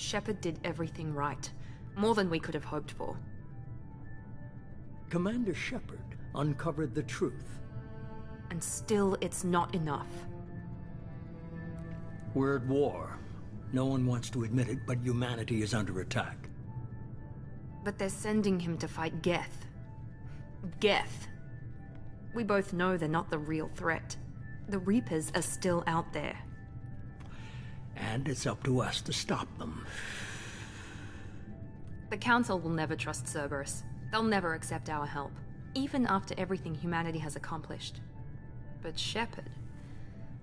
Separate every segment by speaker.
Speaker 1: Shepard did everything right. More than we could have hoped for.
Speaker 2: Commander Shepard uncovered the truth.
Speaker 1: And still, it's not enough.
Speaker 2: We're at war. No one wants to admit it, but humanity is under attack.
Speaker 1: But they're sending him to fight Geth. Geth. We both know they're not the real threat. The Reapers are still out there.
Speaker 2: And it's up to us to stop them.
Speaker 1: The Council will never trust Cerberus. They'll never accept our help, even after everything humanity has accomplished. But Shepard,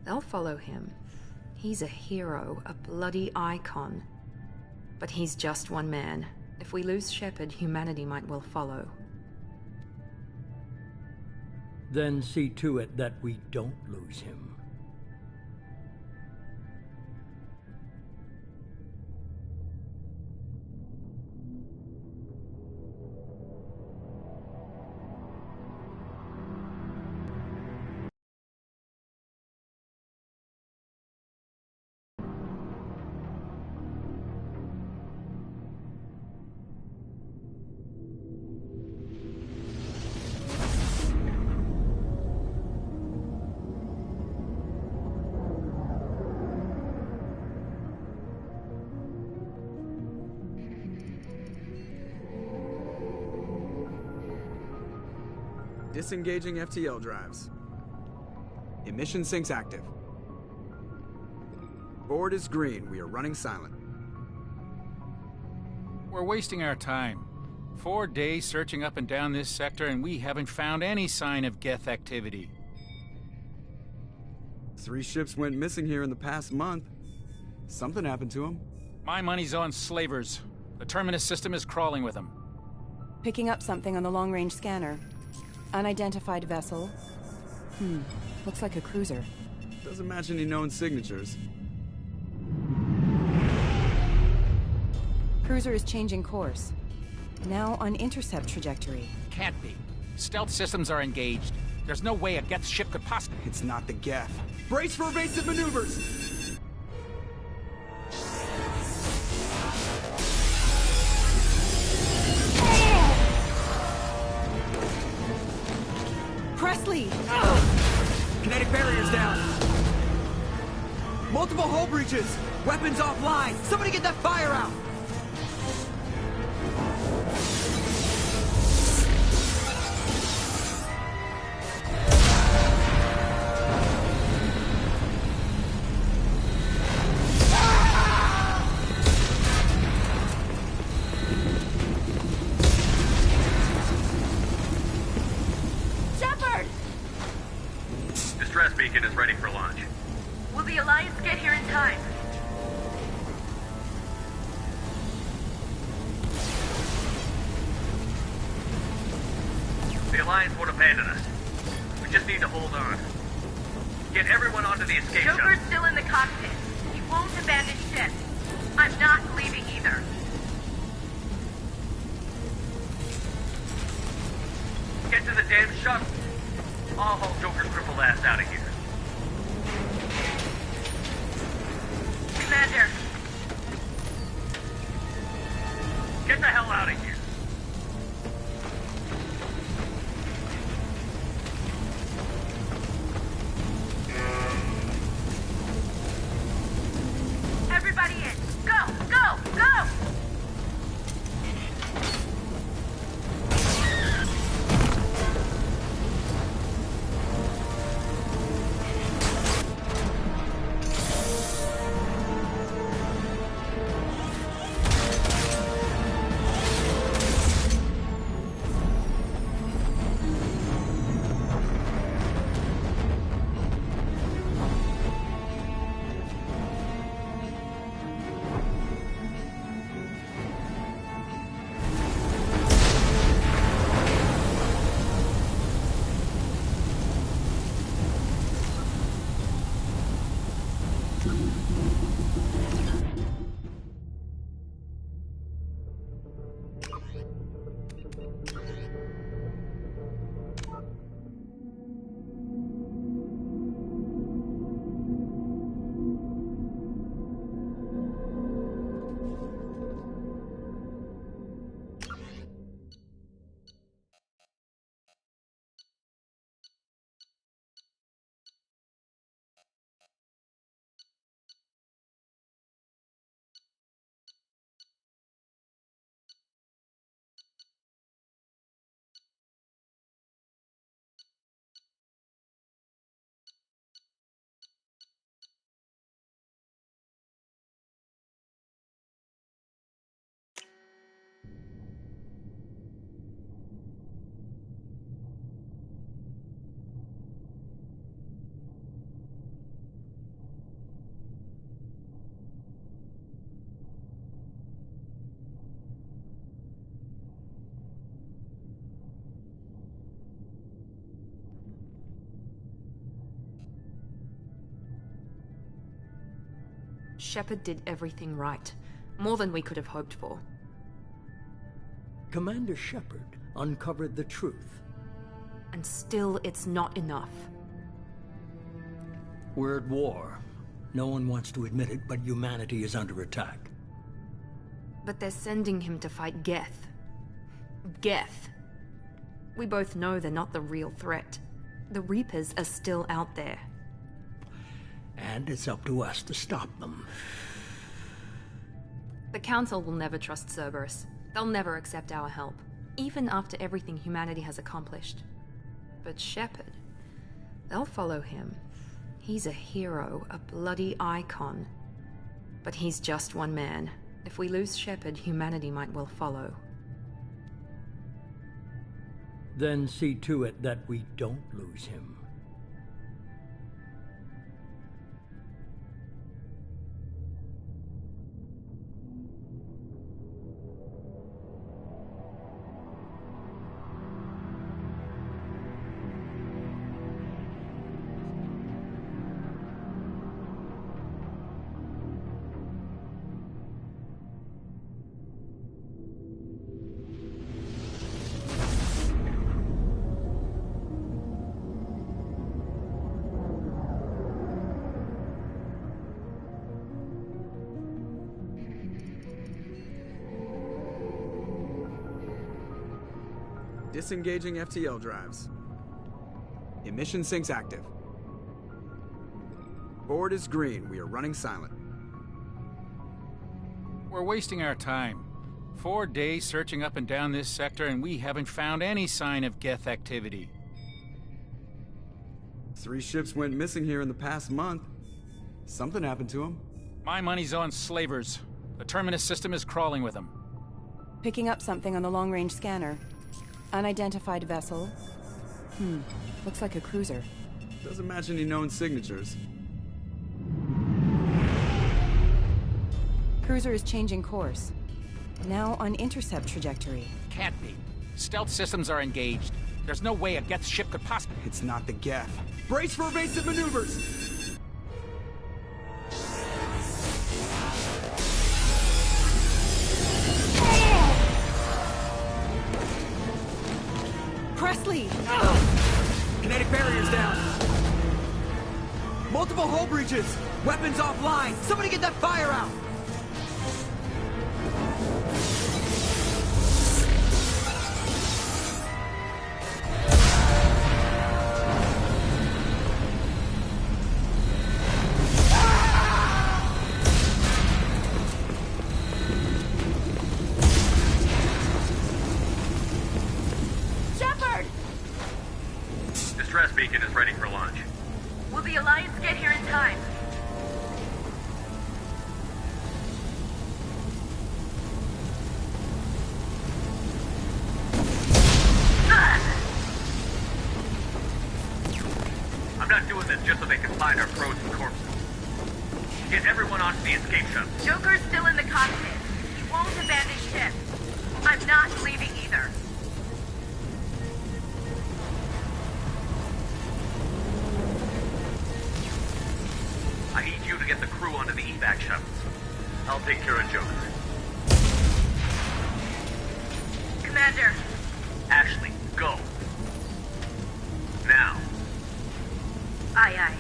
Speaker 1: they'll follow him. He's a hero, a bloody icon. But he's just one man. If we lose Shepard, humanity might well follow.
Speaker 2: Then see to it that we don't lose him.
Speaker 3: Disengaging FTL drives. Emission sinks active. Board is green. We are running silent.
Speaker 4: We're wasting our time. 4 days searching up and down this sector, and we haven't found any sign of Geth activity.
Speaker 3: 3 ships went missing here in the past month. Something happened to them.
Speaker 4: My money's on slavers. The Terminus system is crawling with them.
Speaker 5: Picking up something on the long-range scanner. Unidentified vessel. Looks like a cruiser.
Speaker 3: Doesn't match any known signatures.
Speaker 5: Cruiser is changing course. Now on intercept trajectory.
Speaker 4: Can't be. Stealth systems are engaged. There's no way a Geth ship could possibly...
Speaker 3: It's not the Geth. Brace for evasive maneuvers!
Speaker 5: Presley!
Speaker 3: Kinetic barriers down. Multiple hull breaches. Weapons offline. Somebody get that fire out.
Speaker 6: Distress beacon is ready for launch.
Speaker 7: Will the Alliance get here in time?
Speaker 6: The Alliance won't abandon us. We just need to hold on. Get everyone onto the escape shuttle.
Speaker 7: Joker's still in the cockpit. He won't abandon ship. I'm not leaving either.
Speaker 6: Get to the damn shuttle. I'll haul Joker's crippled ass out of here.
Speaker 7: Commander.
Speaker 6: Get the hell out of here.
Speaker 7: Everybody in. Go! Go! Go!
Speaker 1: Shepard did everything right. More than we could have hoped for.
Speaker 2: Commander Shepard uncovered the truth.
Speaker 1: And still, it's not enough.
Speaker 2: We're at war. No one wants to admit it, but humanity is under attack.
Speaker 1: But they're sending him to fight Geth. Geth. We both know they're not the real threat. The Reapers are still out there.
Speaker 2: And it's up to us to stop them.
Speaker 1: The Council will never trust Cerberus. They'll never accept our help, even after everything humanity has accomplished. But Shepard, they'll follow him. He's a hero, a bloody icon. But he's just one man. If we lose Shepard, humanity might well follow.
Speaker 2: Then see to it that we don't lose him.
Speaker 3: Disengaging FTL drives. Emission sinks active. Board is green. We are running silent.
Speaker 4: We're wasting our time. 4 days searching up and down this sector, and we haven't found any sign of Geth activity.
Speaker 3: 3 ships went missing here in the past month. Something happened to them.
Speaker 4: My money's on slavers. The Terminus system is crawling with them.
Speaker 5: Picking up something on the long-range scanner. Unidentified vessel. Looks like a cruiser.
Speaker 3: Doesn't match any known signatures.
Speaker 5: Cruiser is changing course. Now on intercept trajectory.
Speaker 4: Can't be. Stealth systems are engaged. There's no way a Geth ship could possibly...
Speaker 3: It's not the Geth. Brace for evasive maneuvers!
Speaker 5: Presley!
Speaker 3: Kinetic barriers down. Multiple hull breaches. Weapons offline. Somebody get that fire out.
Speaker 6: Distress beacon is ready for launch.
Speaker 7: Will the Alliance get here in time?
Speaker 6: I'm not doing this just so they can find our frozen corpses. Get everyone onto the escape shuttle.
Speaker 7: Joker's still in the cockpit. He won't abandon ship. I'm not leaving either.
Speaker 6: I need you to get the crew onto the evac shuttles. I'll take care of Joker.
Speaker 7: Commander,
Speaker 6: Ashley, go. Now.
Speaker 7: aye aye.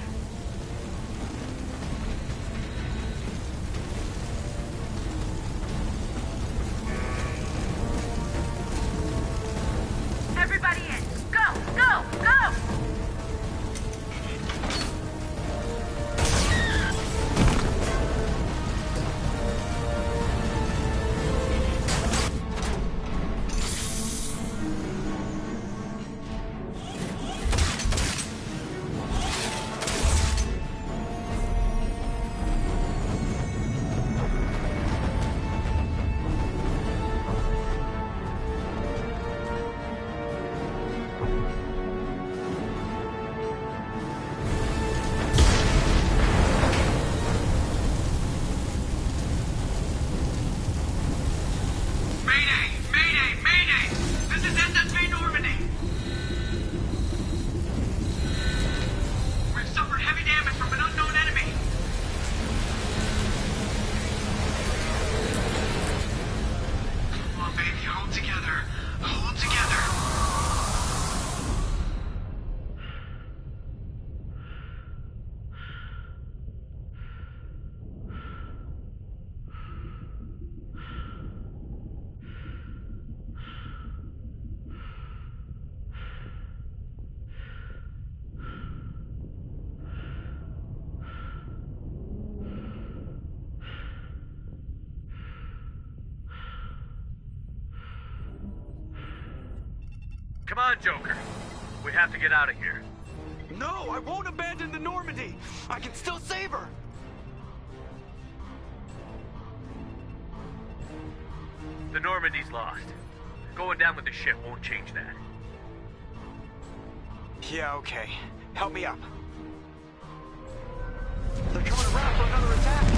Speaker 7: Everybody in. Go, go, go!
Speaker 6: Come on, Joker. We have to get out of here.
Speaker 3: No, I won't abandon the Normandy. I can still save her.
Speaker 6: The Normandy's lost. Going down with the ship won't change that.
Speaker 3: Yeah, okay. Help me up. They're coming around for another attack.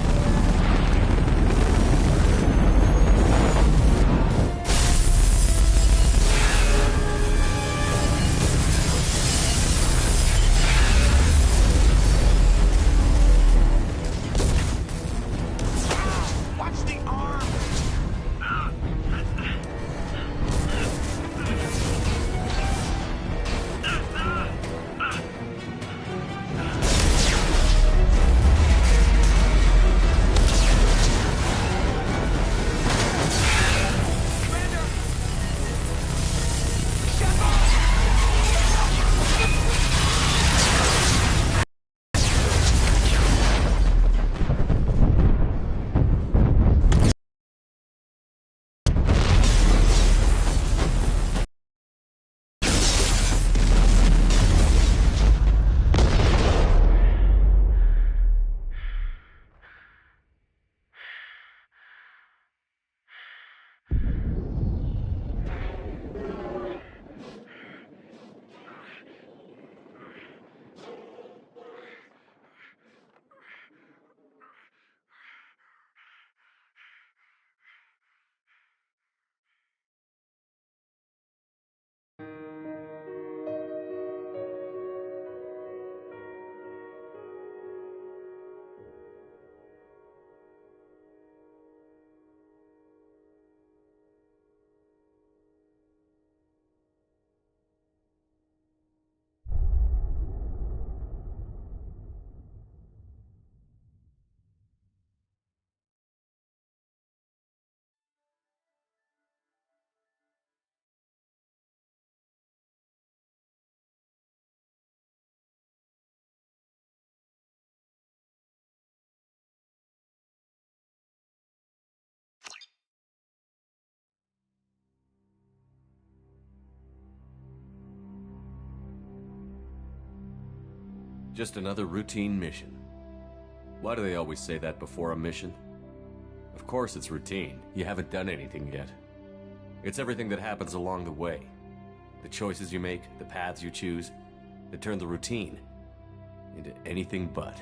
Speaker 8: Just another routine mission. Why do they always say that before a mission? Of course it's routine. You haven't done anything yet. It's everything that happens along the way. The choices you make, the paths you choose, that turn the routine into anything but.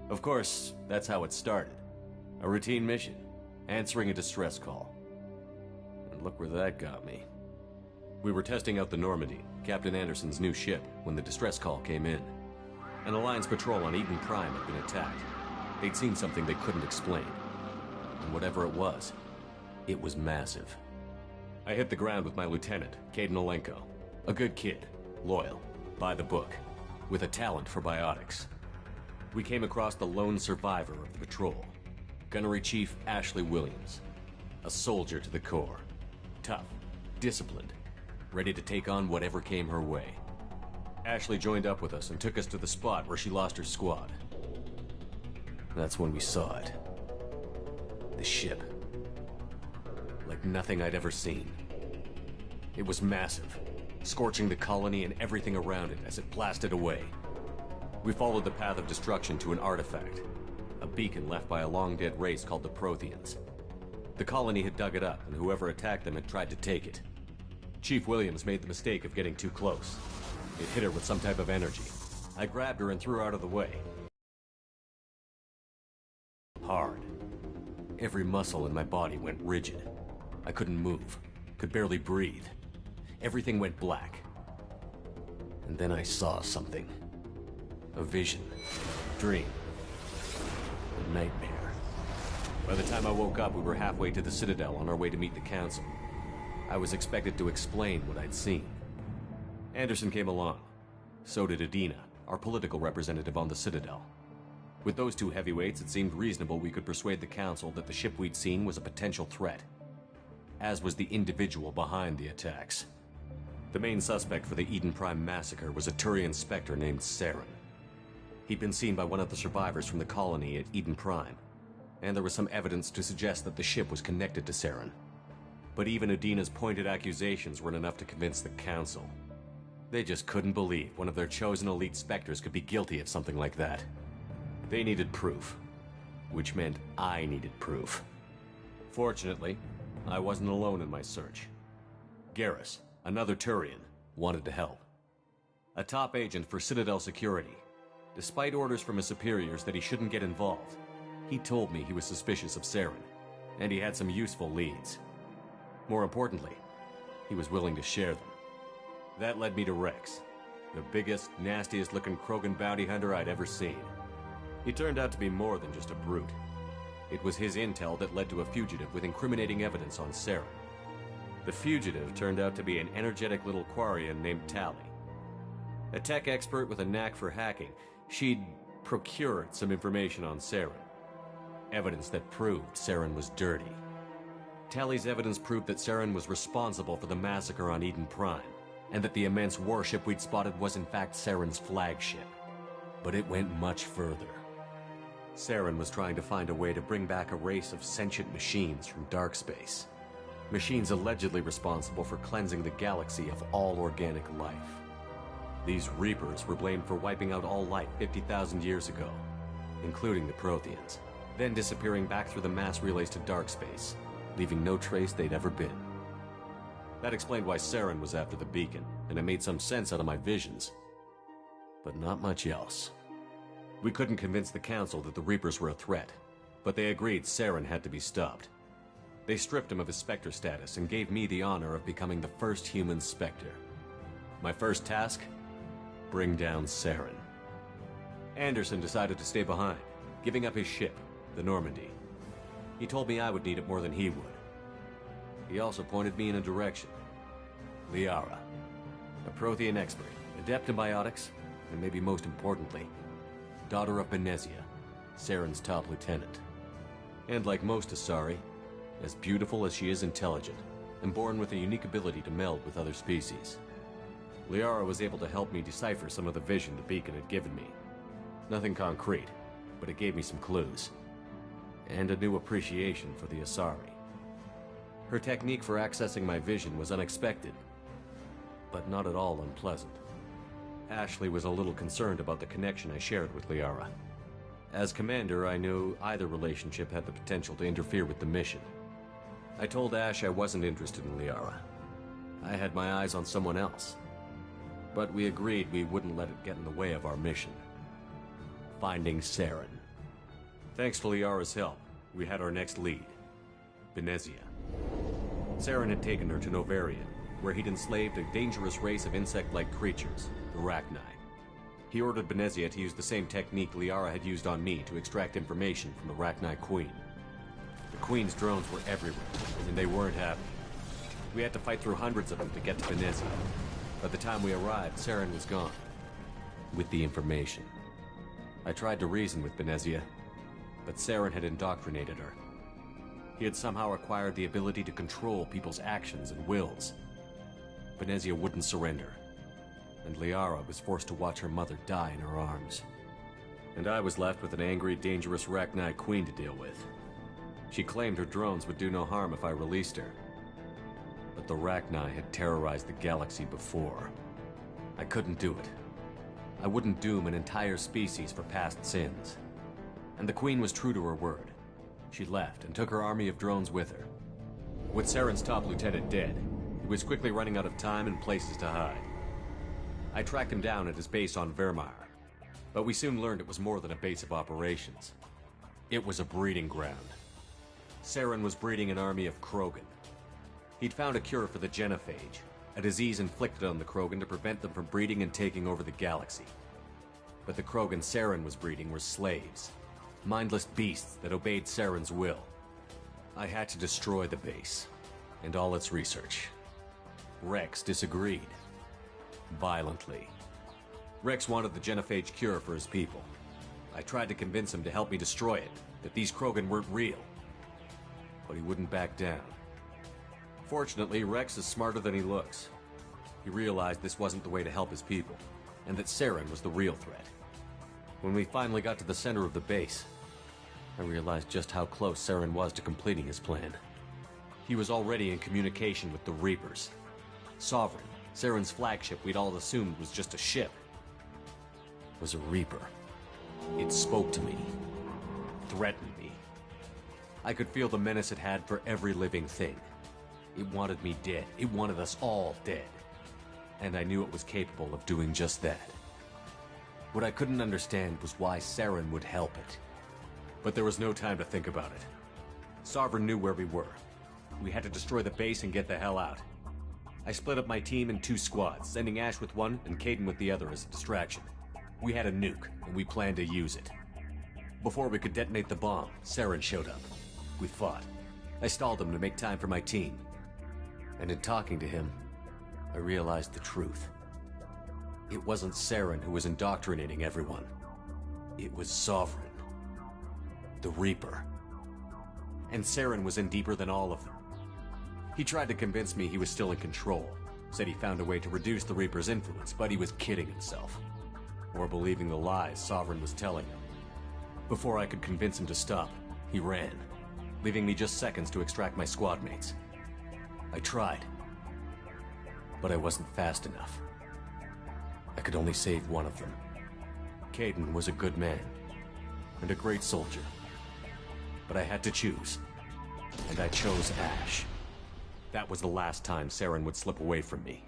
Speaker 8: Of course, that's how it started. A routine mission, answering a distress call. And look where that got me. We were testing out the Normandy, Captain Anderson's new ship, when the distress call came in. An Alliance patrol on Eden Prime had been attacked. They'd seen something they couldn't explain. And whatever it was massive. I hit the ground with my lieutenant, Caden Olenko. A good kid, loyal, by the book, with a talent for biotics. We came across the lone survivor of the patrol, Gunnery Chief Ashley Williams. A soldier to the core. Tough, disciplined, ready to take on whatever came her way. Ashley joined up with us and took us to the spot where she lost her squad. That's when we saw it. The ship. Like nothing I'd ever seen. It was massive, scorching the colony and everything around it as it blasted away. We followed the path of destruction to an artifact, a beacon left by a long-dead race called the Protheans. The colony had dug it up, and whoever attacked them had tried to take it. Chief Williams made the mistake of getting too close. It hit her with some type of energy. I grabbed her and threw her out of the way. Hard. Every muscle in my body went rigid. I couldn't move, could barely breathe. Everything went black. And then I saw something. A vision. A dream. A nightmare. By the time I woke up, we were halfway to the Citadel on our way to meet the Council. I was expected to explain what I'd seen. Anderson came along. So did Adina, our political representative on the Citadel. With those two heavyweights, it seemed reasonable we could persuade the Council that the ship we'd seen was a potential threat. As was the individual behind the attacks. The main suspect for the Eden Prime massacre was a Turian Spectre named Saren. He'd been seen by one of the survivors from the colony at Eden Prime, and there was some evidence to suggest that the ship was connected to Saren. But even Udina's pointed accusations weren't enough to convince the Council. They just couldn't believe one of their chosen elite Spectres could be guilty of something like that. They needed proof, which meant I needed proof. Fortunately, I wasn't alone in my search. Garrus, another Turian, wanted to help. A top agent for Citadel Security. Despite orders from his superiors that he shouldn't get involved, he told me he was suspicious of Saren, and he had some useful leads. More importantly, he was willing to share them. That led me to Rex, the biggest, nastiest-looking Krogan bounty hunter I'd ever seen. He turned out to be more than just a brute. It was his intel that led to a fugitive with incriminating evidence on Saren. The fugitive turned out to be an energetic little Quarian named Tali. A tech expert with a knack for hacking, she'd procured some information on Saren. Evidence that proved Saren was dirty. Tali's evidence proved that Saren was responsible for the massacre on Eden Prime, and that the immense warship we'd spotted was in fact Saren's flagship. But it went much further. Saren was trying to find a way to bring back a race of sentient machines from dark space. Machines allegedly responsible for cleansing the galaxy of all organic life. These Reapers were blamed for wiping out all life 50,000 years ago, including the Protheans, then disappearing back through the mass relays to dark space, leaving no trace they'd ever been. That explained why Saren was after the beacon, and it made some sense out of my visions. But not much else. We couldn't convince the Council that the Reapers were a threat, but they agreed Saren had to be stopped. They stripped him of his Spectre status and gave me the honor of becoming the first human Spectre. My first task? Bring down Saren. Anderson decided to stay behind, giving up his ship, the Normandy. He told me I would need it more than he would. He also pointed me in a direction. Liara, a Prothean expert, adept in biotics, and maybe most importantly, daughter of Benezia, Saren's top lieutenant. And like most Asari, as beautiful as she is intelligent, and born with a unique ability to meld with other species. Liara was able to help me decipher some of the vision the beacon had given me. Nothing concrete, but it gave me some clues. And a new appreciation for the Asari. Her technique for accessing my vision was unexpected, but not at all unpleasant. Ashley was a little concerned about the connection I shared with Liara. As commander, I knew either relationship had the potential to interfere with the mission. I told Ash I wasn't interested in Liara. I had my eyes on someone else. But we agreed we wouldn't let it get in the way of our mission. Finding Saren. Thanks to Liara's help, we had our next lead. Benezia. Saren had taken her to Novaria, where he'd enslaved a dangerous race of insect-like creatures, the Rachni. He ordered Benezia to use the same technique Liara had used on me to extract information from the Rachni Queen. The Queen's drones were everywhere, and they weren't happy. We had to fight through hundreds of them to get to Benezia. By the time we arrived, Saren was gone. With the information. I tried to reason with Benezia, but Saren had indoctrinated her. He had somehow acquired the ability to control people's actions and wills. Benezia wouldn't surrender, and Liara was forced to watch her mother die in her arms. And I was left with an angry, dangerous Rachni Queen to deal with. She claimed her drones would do no harm if I released her. But the Rachni had terrorized the galaxy before. I couldn't do it. I wouldn't doom an entire species for past sins. And the Queen was true to her word. She left and took her army of drones with her. With Saren's top lieutenant dead, he was quickly running out of time and places to hide. I tracked him down at his base on Vermeer, but we soon learned it was more than a base of operations. It was a breeding ground. Saren was breeding an army of Krogan. He'd found a cure for the genophage, a disease inflicted on the Krogan to prevent them from breeding and taking over the galaxy. But the Krogan Saren was breeding were slaves, mindless beasts that obeyed Saren's will. I had to destroy the base, and all its research. Rex disagreed. Violently. Rex wanted the genophage cure for his people. I tried to convince him to help me destroy it, that these Krogan weren't real. But he wouldn't back down. Fortunately, Rex is smarter than he looks. He realized this wasn't the way to help his people, and that Saren was the real threat. When we finally got to the center of the base, I realized just how close Saren was to completing his plan. He was already in communication with the Reapers. Sovereign, Saren's flagship we'd all assumed was just a ship, was a Reaper. It spoke to me, threatened me. I could feel the menace it had for every living thing. It wanted me dead. It wanted us all dead. And I knew it was capable of doing just that. What I couldn't understand was why Saren would help it. But there was no time to think about it. Sovereign knew where we were. We had to destroy the base and get the hell out. I split up my team in 2 squads, sending Ash with one and Caden with the other as a distraction. We had a nuke, and we planned to use it. Before we could detonate the bomb, Saren showed up. We fought. I stalled him to make time for my team. And in talking to him, I realized the truth. It wasn't Saren who was indoctrinating everyone. It was Sovereign. The Reaper. And Saren was in deeper than all of them. He tried to convince me he was still in control. Said he found a way to reduce the Reaper's influence, but he was kidding himself. Or believing the lies Sovereign was telling him. Before I could convince him to stop, he ran, leaving me just seconds to extract my squad mates. I tried, but I wasn't fast enough. I could only save one of them. Caden was a good man, and a great soldier. But I had to choose, and I chose Ash. That was the last time Saren would slip away from me.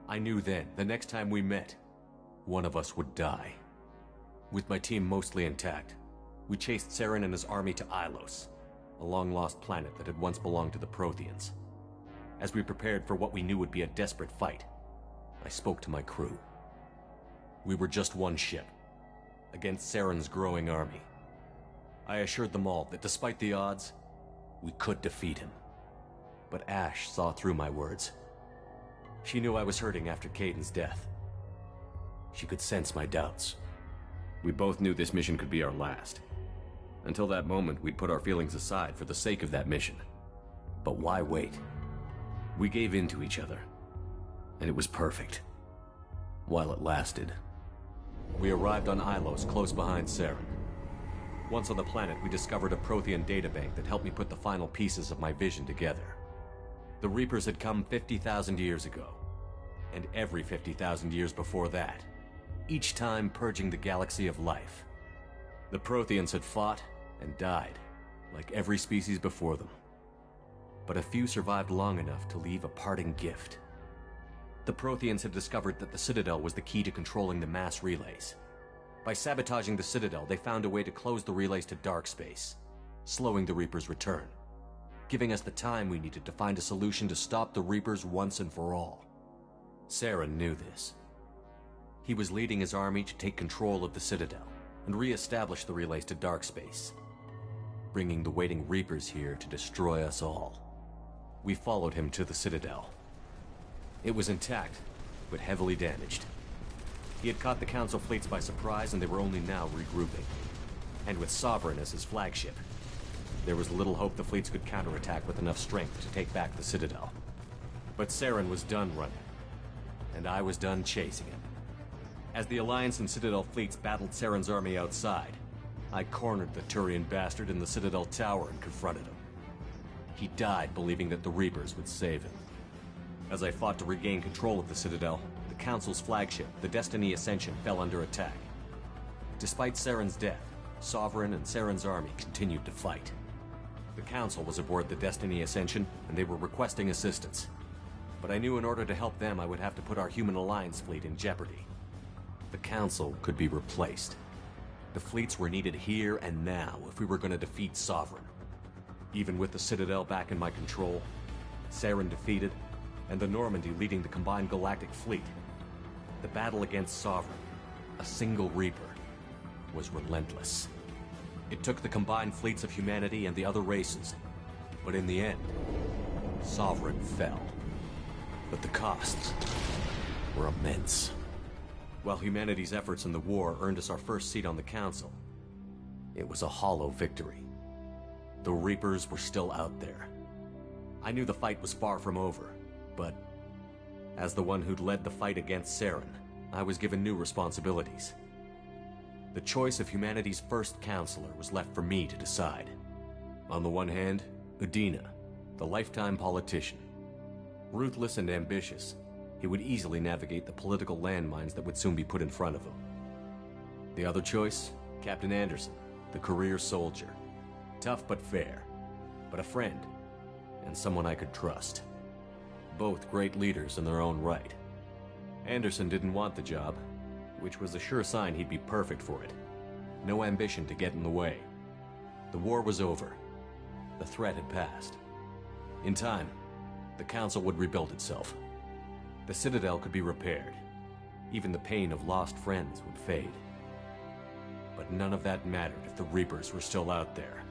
Speaker 8: I knew then, the next time we met, one of us would die. With my team mostly intact, we chased Saren and his army to Ilos, a long-lost planet that had once belonged to the Protheans. As we prepared for what we knew would be a desperate fight, I spoke to my crew. We were just one ship, against Saren's growing army. I assured them all that despite the odds, we could defeat him. But Ash saw through my words. She knew I was hurting after Caden's death. She could sense my doubts. We both knew this mission could be our last. Until that moment, we'd put our feelings aside for the sake of that mission. But why wait? We gave in to each other, and it was perfect. While it lasted. We arrived on Ilos, close behind Saren. Once on the planet, we discovered a Prothean databank that helped me put the final pieces of my vision together. The Reapers had come 50,000 years ago, and every 50,000 years before that, each time purging the galaxy of life. The Protheans had fought and died, like every species before them. But a few survived long enough to leave a parting gift. The Protheans had discovered that the Citadel was the key to controlling the mass relays. By sabotaging the Citadel, they found a way to close the relays to dark space, slowing the Reapers' return, giving us the time we needed to find a solution to stop the Reapers once and for all. Saren knew this. He was leading his army to take control of the Citadel and re-establish the relays to dark space, bringing the waiting Reapers here to destroy us all. We followed him to the Citadel. It was intact, but heavily damaged. He had caught the Council fleets by surprise, and they were only now regrouping. And with Sovereign as his flagship, there was little hope the fleets could counterattack with enough strength to take back the Citadel. But Saren was done running, and I was done chasing him. As the Alliance and Citadel fleets battled Saren's army outside, I cornered the Turian bastard in the Citadel tower and confronted him. He died believing that the Reapers would save him. As I fought to regain control of the Citadel, the Council's flagship, the Destiny Ascension, fell under attack. Despite Saren's death, Sovereign and Saren's army continued to fight. The Council was aboard the Destiny Ascension, and they were requesting assistance. But I knew in order to help them, I would have to put our human alliance fleet in jeopardy. The Council could be replaced. The fleets were needed here and now if we were going to defeat Sovereign. Even with the Citadel back in my control, Saren defeated, and the Normandy leading the combined galactic fleet, the battle against Sovereign, a single Reaper, was relentless. It took the combined fleets of humanity and the other races, but in the end, Sovereign fell. But the costs were immense. While humanity's efforts in the war earned us our first seat on the Council, it was a hollow victory. The Reapers were still out there. I knew the fight was far from over, but as the one who'd led the fight against Saren, I was given new responsibilities. The choice of humanity's first counselor was left for me to decide. On the one hand, Udina, The lifetime politician. Ruthless and ambitious, he would easily navigate the political landmines that would soon be put in front of him. The other choice? Captain Anderson, the career soldier. Tough but fair, but a friend, and someone I could trust. Both great leaders in their own right. Anderson didn't want the job, which was a sure sign he'd be perfect for it. No ambition to get in the way. The war was over. The threat had passed. In time, the Council would rebuild itself. The Citadel could be repaired. Even the pain of lost friends would fade. But none of that mattered if the Reapers were still out there.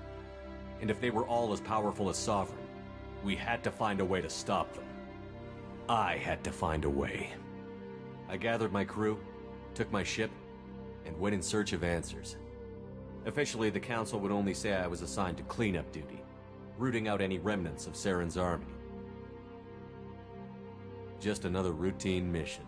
Speaker 8: And if they were all as powerful as Sovereign, we had to find a way to stop them. I had to find a way. I gathered my crew, took my ship, and went in search of answers. Officially, the Council would only say I was assigned to cleanup duty, rooting out any remnants of Saren's army. Just another routine mission.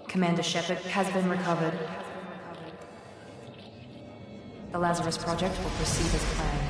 Speaker 1: Commander Shepard has been recovered. The Lazarus Project will proceed as planned.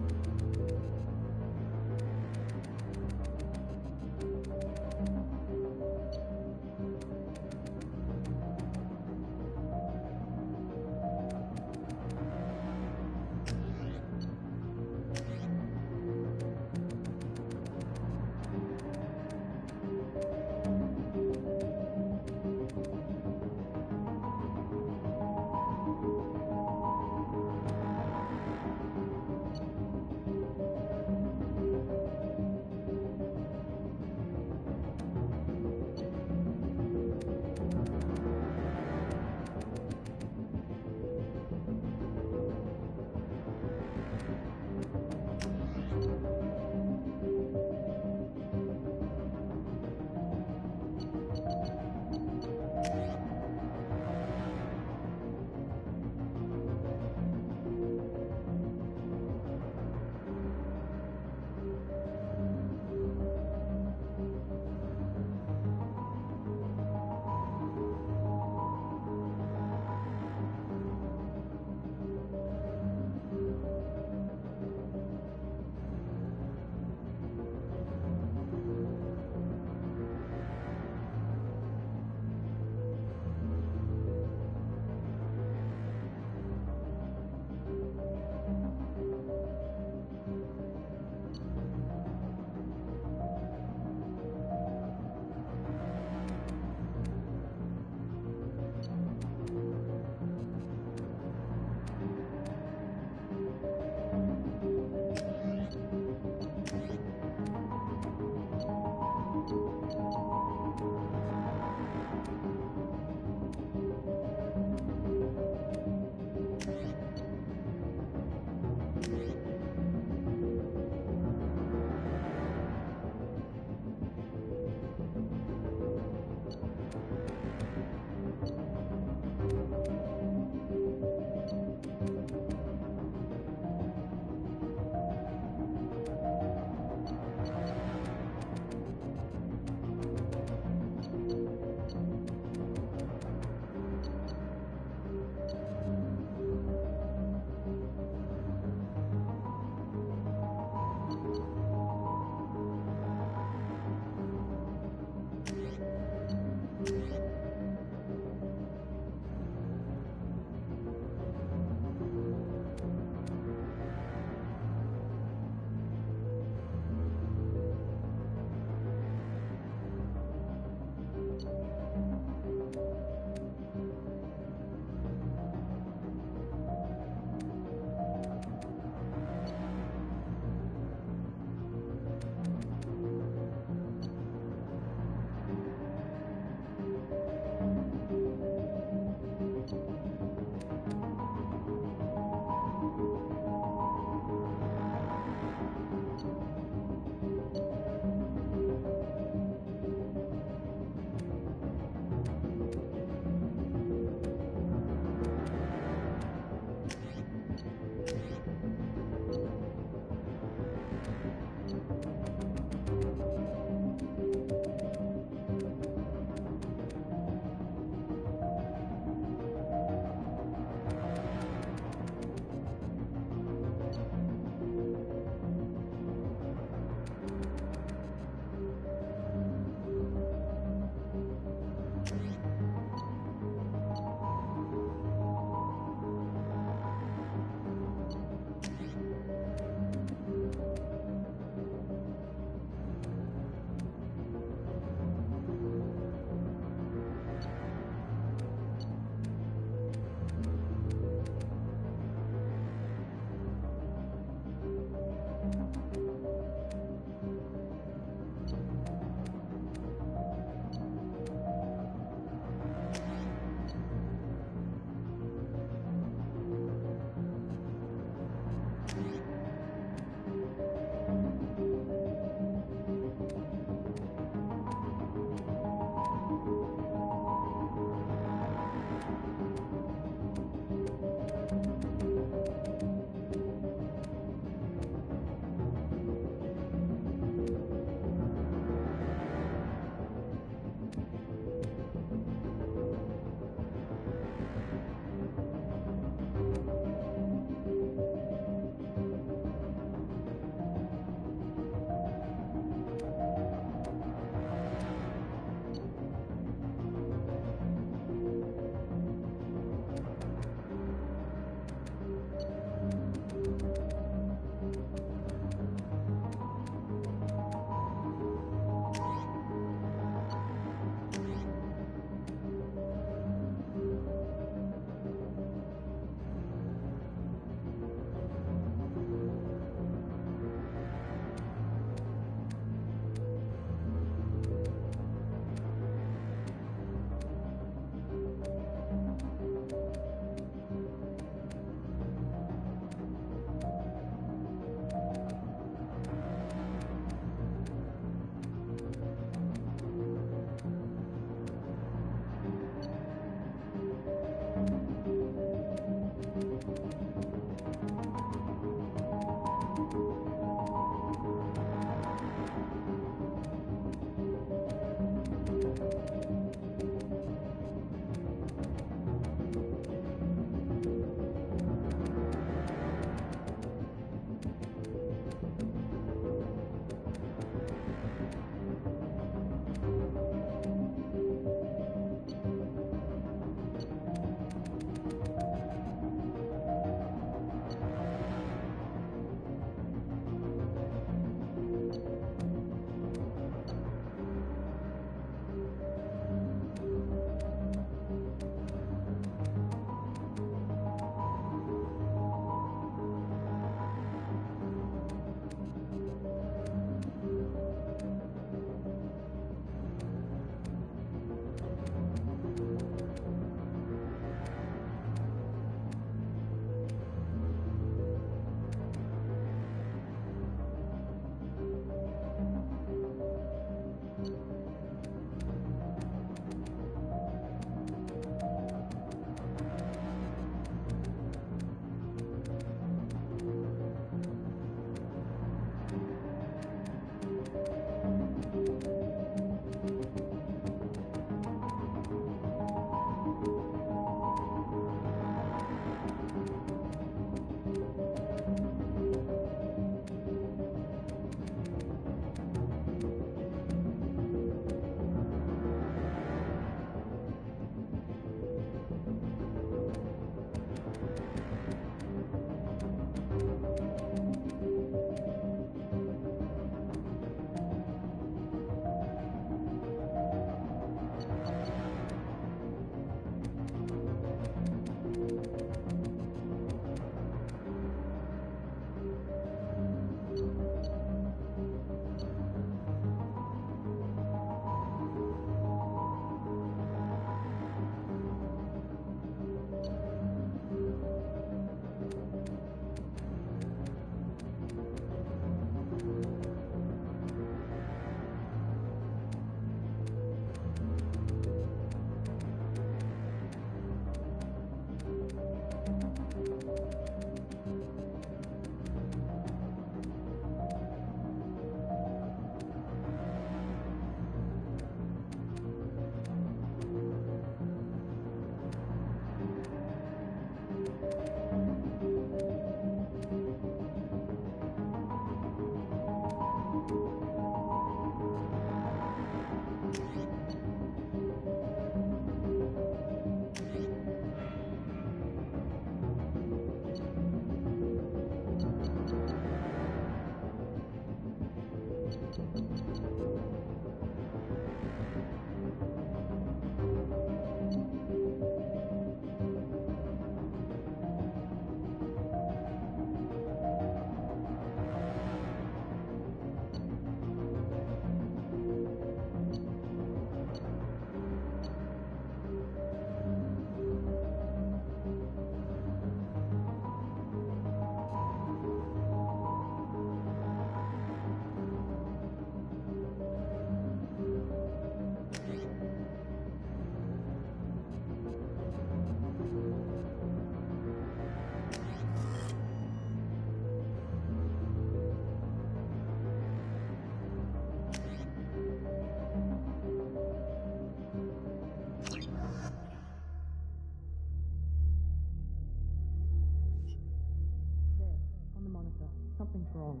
Speaker 1: Something's wrong.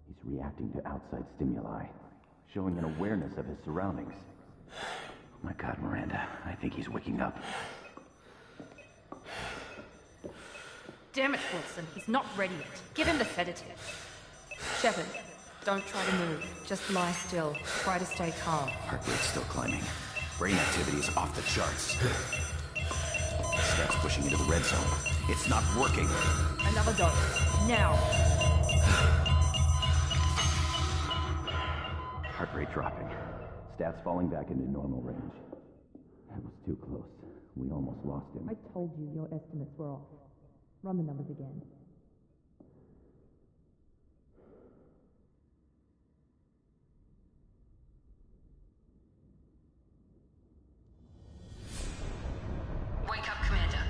Speaker 9: He's reacting to outside stimuli, showing an awareness of his surroundings. Oh my God, Miranda, I think he's waking up.
Speaker 1: Damn it, Wilson. He's not ready yet. Give him the sedative. Shepard, don't try to move. Just lie still. Try to stay calm.
Speaker 9: Heart rate's still climbing. Brain activity is off the charts. Steps pushing into the red zone. It's not working.
Speaker 1: Another dose. Now.
Speaker 9: Heart rate dropping. Stats falling back into normal range. That was too close. We almost lost him.
Speaker 1: I told you your estimates were off. Run the numbers again.
Speaker 7: Wake up, Commander.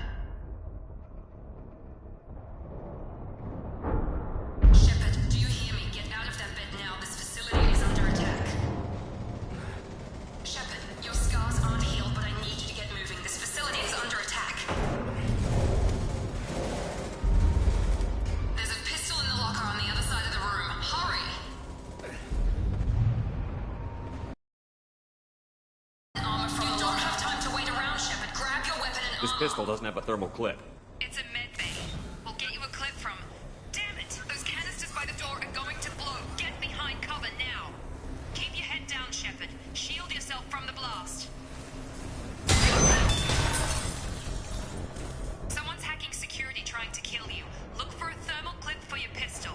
Speaker 7: Shepard, do you hear me? Get out of that bed now. This facility is under attack. Shepard, your scars aren't healed, but I need you to get moving. This facility is under attack. There's a pistol in the locker on the other side of the room. Hurry! Armor from you don't have time to wait around, Shepard. Grab your weapon and
Speaker 8: This pistol doesn't have a thermal clip.
Speaker 7: It's a med bay. We'll get you a clip from... Damn it! Those canisters by the door are going to blow. Get behind cover now. Keep your head down, Shepard. Shield yourself from the blast. Someone's hacking security trying to kill you. Look for a thermal clip for your pistol.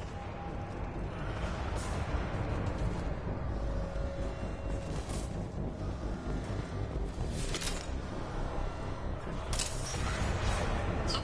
Speaker 7: Look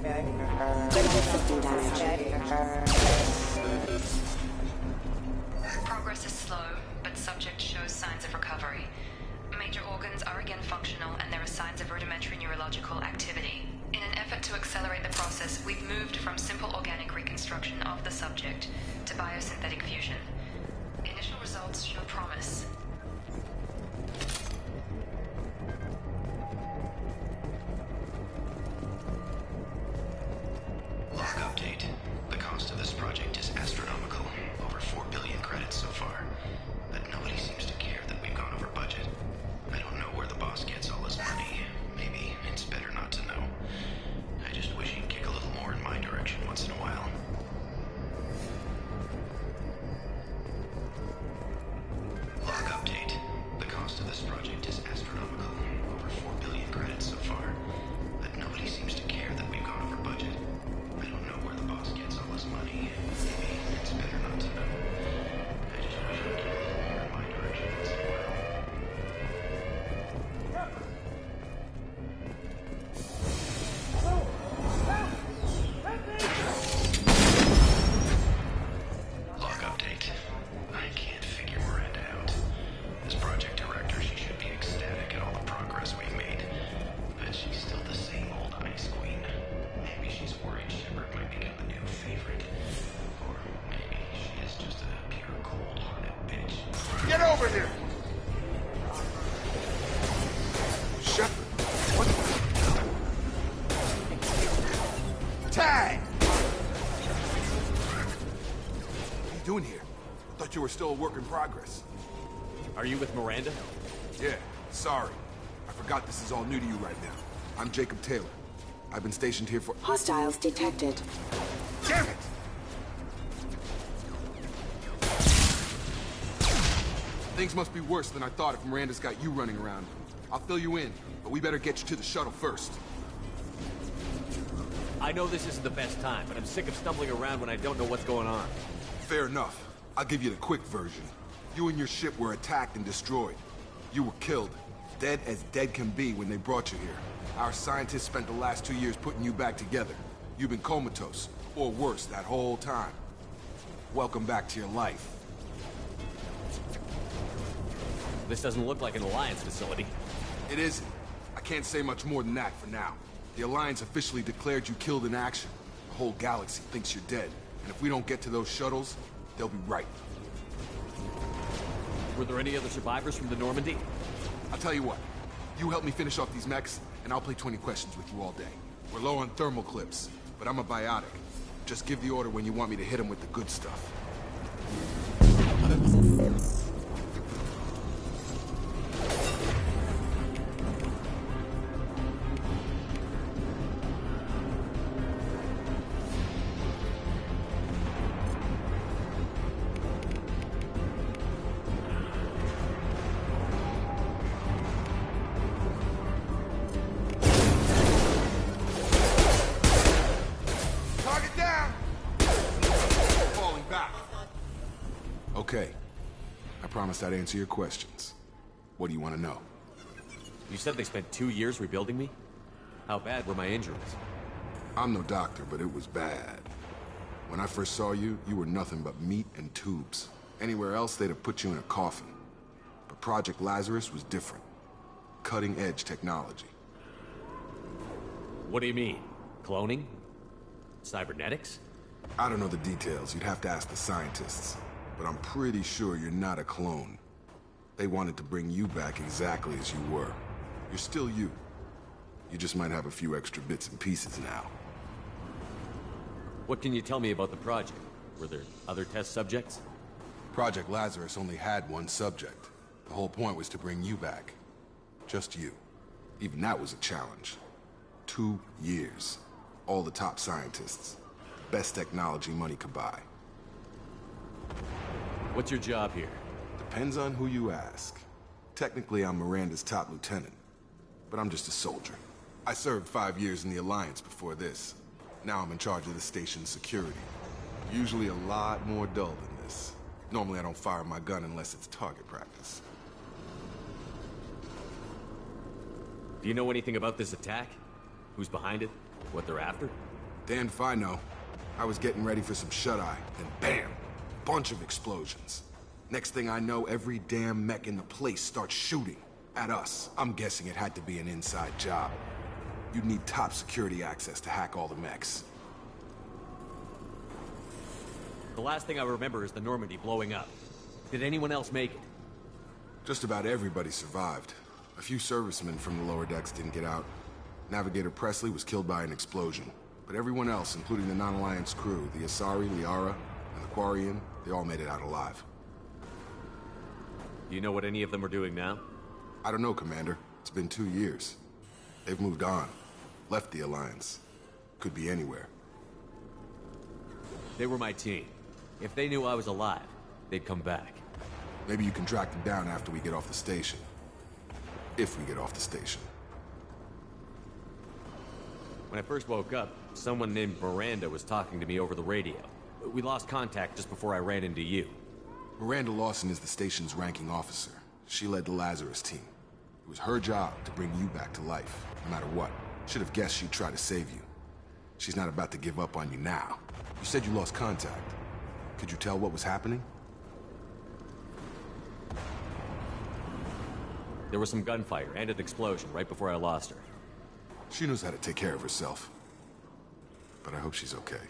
Speaker 10: Critical system damage.
Speaker 7: Progress is slow, but subject shows signs of recovery. Major organs are again functional, and there are signs of rudimentary neurological activity. In an effort to accelerate the process, we've moved from simple organic reconstruction of the subject to biosynthetic fusion. Initial results show promise.
Speaker 11: Log update. The cost of this project is astronomical. Over 4 billion credits so far. But nobody seems to care that we've gone over budget. I don't know where the boss gets all his money. Maybe it's better not to know. I just wish he'd kick a little more in my direction once in a while. Log update. The cost of this project is astronomical. Over 4 billion credits so far. But nobody seems to care that we've gone over budget. I don't know where the boss gets all his money. Maybe it's better not to know. I just wish he'd kick a little more in my direction once in a while. Log update. I can't figure Miranda out. As project director, she should be ecstatic at all the progress we've made. But she's still the same old ice queen. Maybe she's worried Shepard might become the new favorite. Or maybe she is just a pure cold-hearted bitch.
Speaker 12: Get over here! Shepard, what the... Tag! What are you doing here? Thought you were still a work in progress.
Speaker 8: Are you with Miranda?
Speaker 12: Yeah, sorry. I forgot this is all new to you right now. I'm Jacob Taylor. I've been stationed here for...
Speaker 10: Hostiles detected.
Speaker 12: Damn it! Things must be worse than I thought if Miranda's got you running around. I'll fill you in, but we better get you to the shuttle first.
Speaker 8: I know this isn't the best time, but I'm sick of stumbling around when I don't know what's going on.
Speaker 12: Fair enough. I'll give you the quick version. You and your ship were attacked and destroyed. You were killed. Dead as dead can be when they brought you here. Our scientists spent the last 2 years putting you back together. You've been comatose, or worse, that whole time. Welcome back to your life.
Speaker 8: This doesn't look like an Alliance facility.
Speaker 12: It isn't. I can't say much more than that for now. The Alliance officially declared you killed in action. The whole galaxy thinks you're dead. And if we don't get to those shuttles, they'll be right.
Speaker 8: Were there any other survivors from the Normandy?
Speaker 12: I'll tell you what. You help me finish off these mechs, and I'll play 20 questions with you all day. We're low on thermal clips, but I'm a biotic. Just give the order when you want me to hit them with the good stuff. Okay. I promised I'd answer your questions. What do you want to know?
Speaker 8: You said they spent 2 years rebuilding me? How bad were my injuries?
Speaker 12: I'm no doctor, but it was bad. When I first saw you, you were nothing but meat and tubes. Anywhere else, they'd have put you in a coffin. But Project Lazarus was different. Cutting-edge technology.
Speaker 8: What do you mean? Cloning? Cybernetics?
Speaker 12: I don't know the details. You'd have to ask the scientists. But I'm pretty sure you're not a clone. They wanted to bring you back exactly as you were. You're still you. You just might have a few extra bits and pieces now.
Speaker 8: What can you tell me about the project? Were there other test subjects?
Speaker 12: Project Lazarus only had one subject. The whole point was to bring you back. Just you. Even that was a challenge. 2 years. All the top scientists. The best technology money could buy.
Speaker 8: What's your job here?
Speaker 12: Depends on who you ask. Technically, I'm Miranda's top lieutenant. But I'm just a soldier. I served 5 years in the Alliance before this. Now I'm in charge of the station's security. Usually a lot more dull than this. Normally I don't fire my gun unless it's target practice.
Speaker 8: Do you know anything about this attack? Who's behind it? What they're after?
Speaker 12: Dan if I know. I was getting ready for some shut-eye, and bam! Bunch of explosions. Next thing I know, every damn mech in the place starts shooting at us. I'm guessing it had to be an inside job. You'd need top security access to hack all the mechs.
Speaker 8: The last thing I remember is the Normandy blowing up. Did anyone else make it?
Speaker 12: Just about everybody survived. A few servicemen from the lower decks didn't get out. Navigator Presley was killed by an explosion. But everyone else, including the non-Alliance crew, the Asari, Liara, and the Quarian, they all made it out alive.
Speaker 8: Do you know what any of them are doing now?
Speaker 12: I don't know, Commander. It's been 2 years. They've moved on. Left the Alliance. Could be anywhere.
Speaker 8: They were my team. If they knew I was alive, they'd come back.
Speaker 12: Maybe you can track them down after we get off the station. If we get off the station.
Speaker 8: When I first woke up, someone named Miranda was talking to me over the radio. We lost contact just before I ran into you.
Speaker 12: Miranda Lawson is the station's ranking officer. She led the Lazarus team. It was her job to bring you back to life, no matter what. Should have guessed she'd try to save you. She's not about to give up on you now. You said you lost contact. Could you tell what was happening?
Speaker 8: There was some gunfire and an explosion right before I lost her.
Speaker 12: She knows how to take care of herself. But I hope she's okay.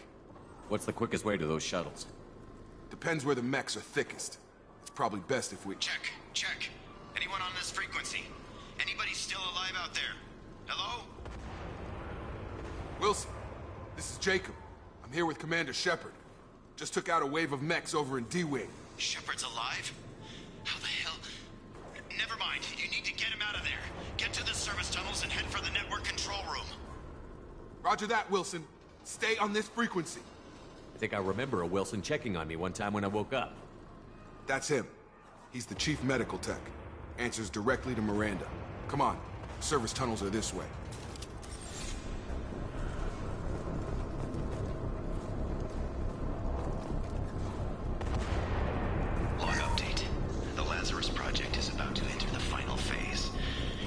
Speaker 8: What's the quickest way to those shuttles?
Speaker 12: Depends where the mechs are thickest. It's probably best if we...
Speaker 11: Check. Anyone on this frequency? Anybody still alive out there? Hello?
Speaker 12: Wilson, this is Jacob. I'm here with Commander Shepard. Just took out a wave of mechs over in D-Wing.
Speaker 11: Shepard's alive? How the hell? Never mind. You need to get him out of there. Get to the service tunnels and head for the network control room.
Speaker 12: Roger that, Wilson. Stay on this frequency.
Speaker 8: I think I remember a Wilson checking on me one time when I woke up.
Speaker 12: That's him. He's the chief medical tech. Answers directly to Miranda. Come on. Service tunnels are this way.
Speaker 11: Log update. The Lazarus Project is about to enter the final phase.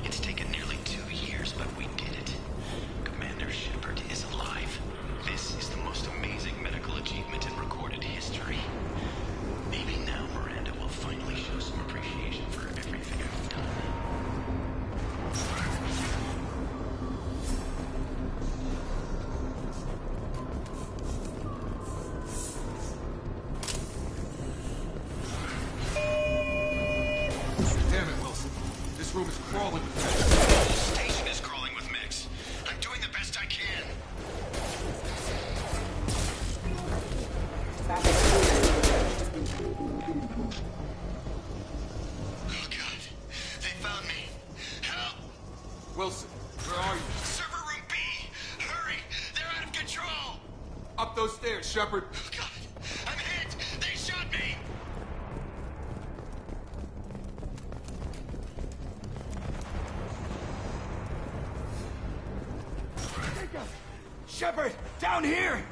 Speaker 11: It's taken nearly 2 years, but we did it. Commander Shepard is alive. This is the most amazing medical achievement in recorded history. Maybe now Miranda will finally show some appreciation for everything I've done.
Speaker 12: Damn it, Wilson. This room is crawling.
Speaker 11: The whole station is crawling with mechs. I'm doing the best I can. Oh God, they found me. Help!
Speaker 12: Wilson, where are you?
Speaker 11: Server room B! Hurry! They're out of control!
Speaker 12: Up those stairs, Shepard.
Speaker 11: Oh God, I'm hit! They shot me!
Speaker 13: Shepard, down here!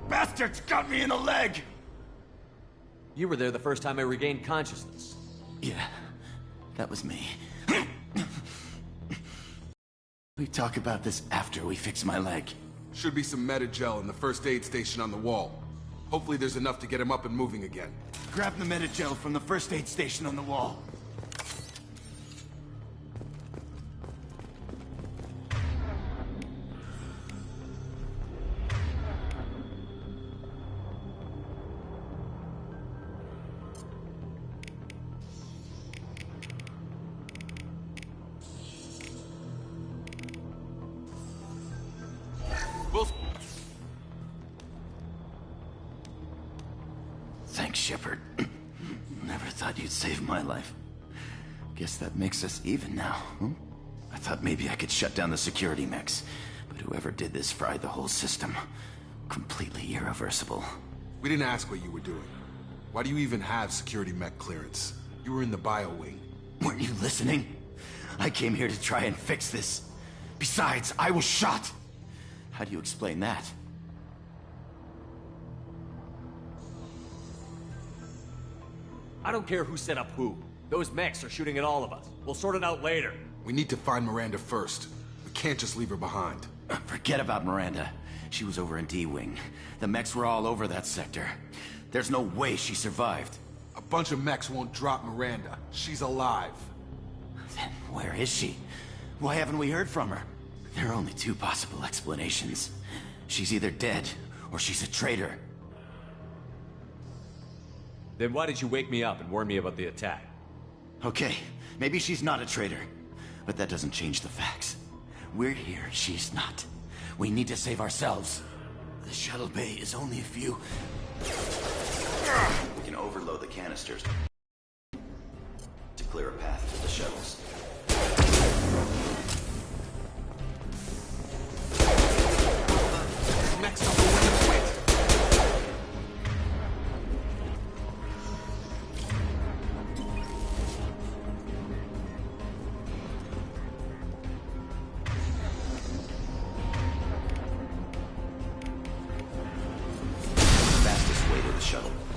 Speaker 13: Bastards got me in the leg!
Speaker 8: You were there the first time I regained consciousness.
Speaker 13: Yeah, that was me. We talk about this after we fix my leg.
Speaker 12: Should be some Medi-gel in the first aid station on the wall. Hopefully there's enough to get him up and moving again.
Speaker 13: Grab the Medi-gel from the first aid station on the wall. Thanks, Shepard. Never thought you'd save my life. Guess that makes us even now, huh? I thought maybe I could shut down the security mechs, but whoever did this fried the whole system. Completely irreversible.
Speaker 12: We didn't ask what you were doing. Why do you even have security mech clearance? You were in the bio wing.
Speaker 13: Weren't you listening? I came here to try and fix this. Besides, I was shot. How do you explain that?
Speaker 8: I don't care who set up who. Those mechs are shooting at all of us. We'll sort it out later.
Speaker 12: We need to find Miranda first. We can't just leave her behind.
Speaker 13: Forget about Miranda. She was over in D-Wing. The mechs were all over that sector. There's no way she survived.
Speaker 12: A bunch of mechs won't drop Miranda. She's alive.
Speaker 13: Then where is she? Why haven't we heard from her? There are only two possible explanations. She's either dead, or she's a traitor.
Speaker 8: Then why did you wake me up and warn me about the attack?
Speaker 13: Okay, maybe she's not a traitor. But that doesn't change the facts. We're here, she's not. We need to save ourselves. The shuttle bay is only a few... We can overload the canisters to clear a path to the shuttles.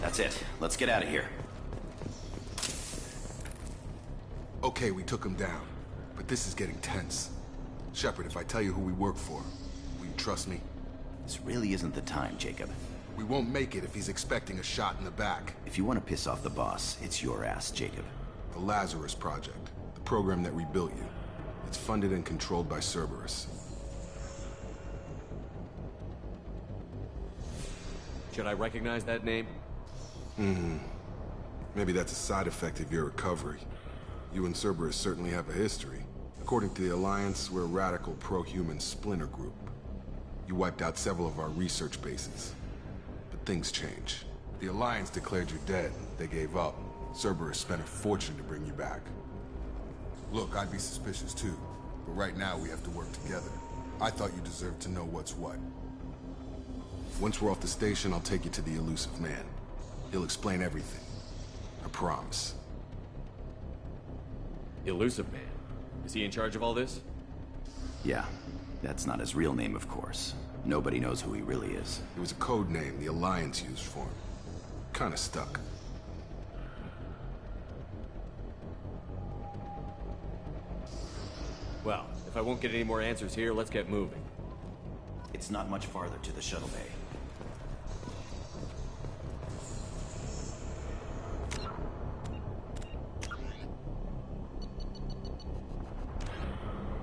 Speaker 13: That's it. Let's get out of here.
Speaker 12: Okay, we took him down. But this is getting tense. Shepard, if I tell you who we work for, will you trust me?
Speaker 13: This really isn't the time, Jacob.
Speaker 12: We won't make it if he's expecting a shot in the back.
Speaker 13: If you want to piss off the boss, it's your ass, Jacob.
Speaker 12: The Lazarus Project. The program that rebuilt you. It's funded and controlled by Cerberus.
Speaker 8: Should I recognize that name?
Speaker 12: Maybe that's a side effect of your recovery. You and Cerberus certainly have a history. According to the Alliance, we're a radical pro-human splinter group. You wiped out several of our research bases. But things change. The Alliance declared you dead. They gave up. Cerberus spent a fortune to bring you back. Look, I'd be suspicious too. But right now we have to work together. I thought you deserved to know what's what. Once we're off the station, I'll take you to the elusive man. He'll explain everything. I promise.
Speaker 8: Elusive Man? Is he in charge of all this?
Speaker 13: Yeah. That's not his real name, of course. Nobody knows who he really is.
Speaker 12: It was a code name the Alliance used for him. Kinda stuck.
Speaker 8: Well, if I won't get any more answers here, let's get moving.
Speaker 13: It's not much farther to the shuttle bay.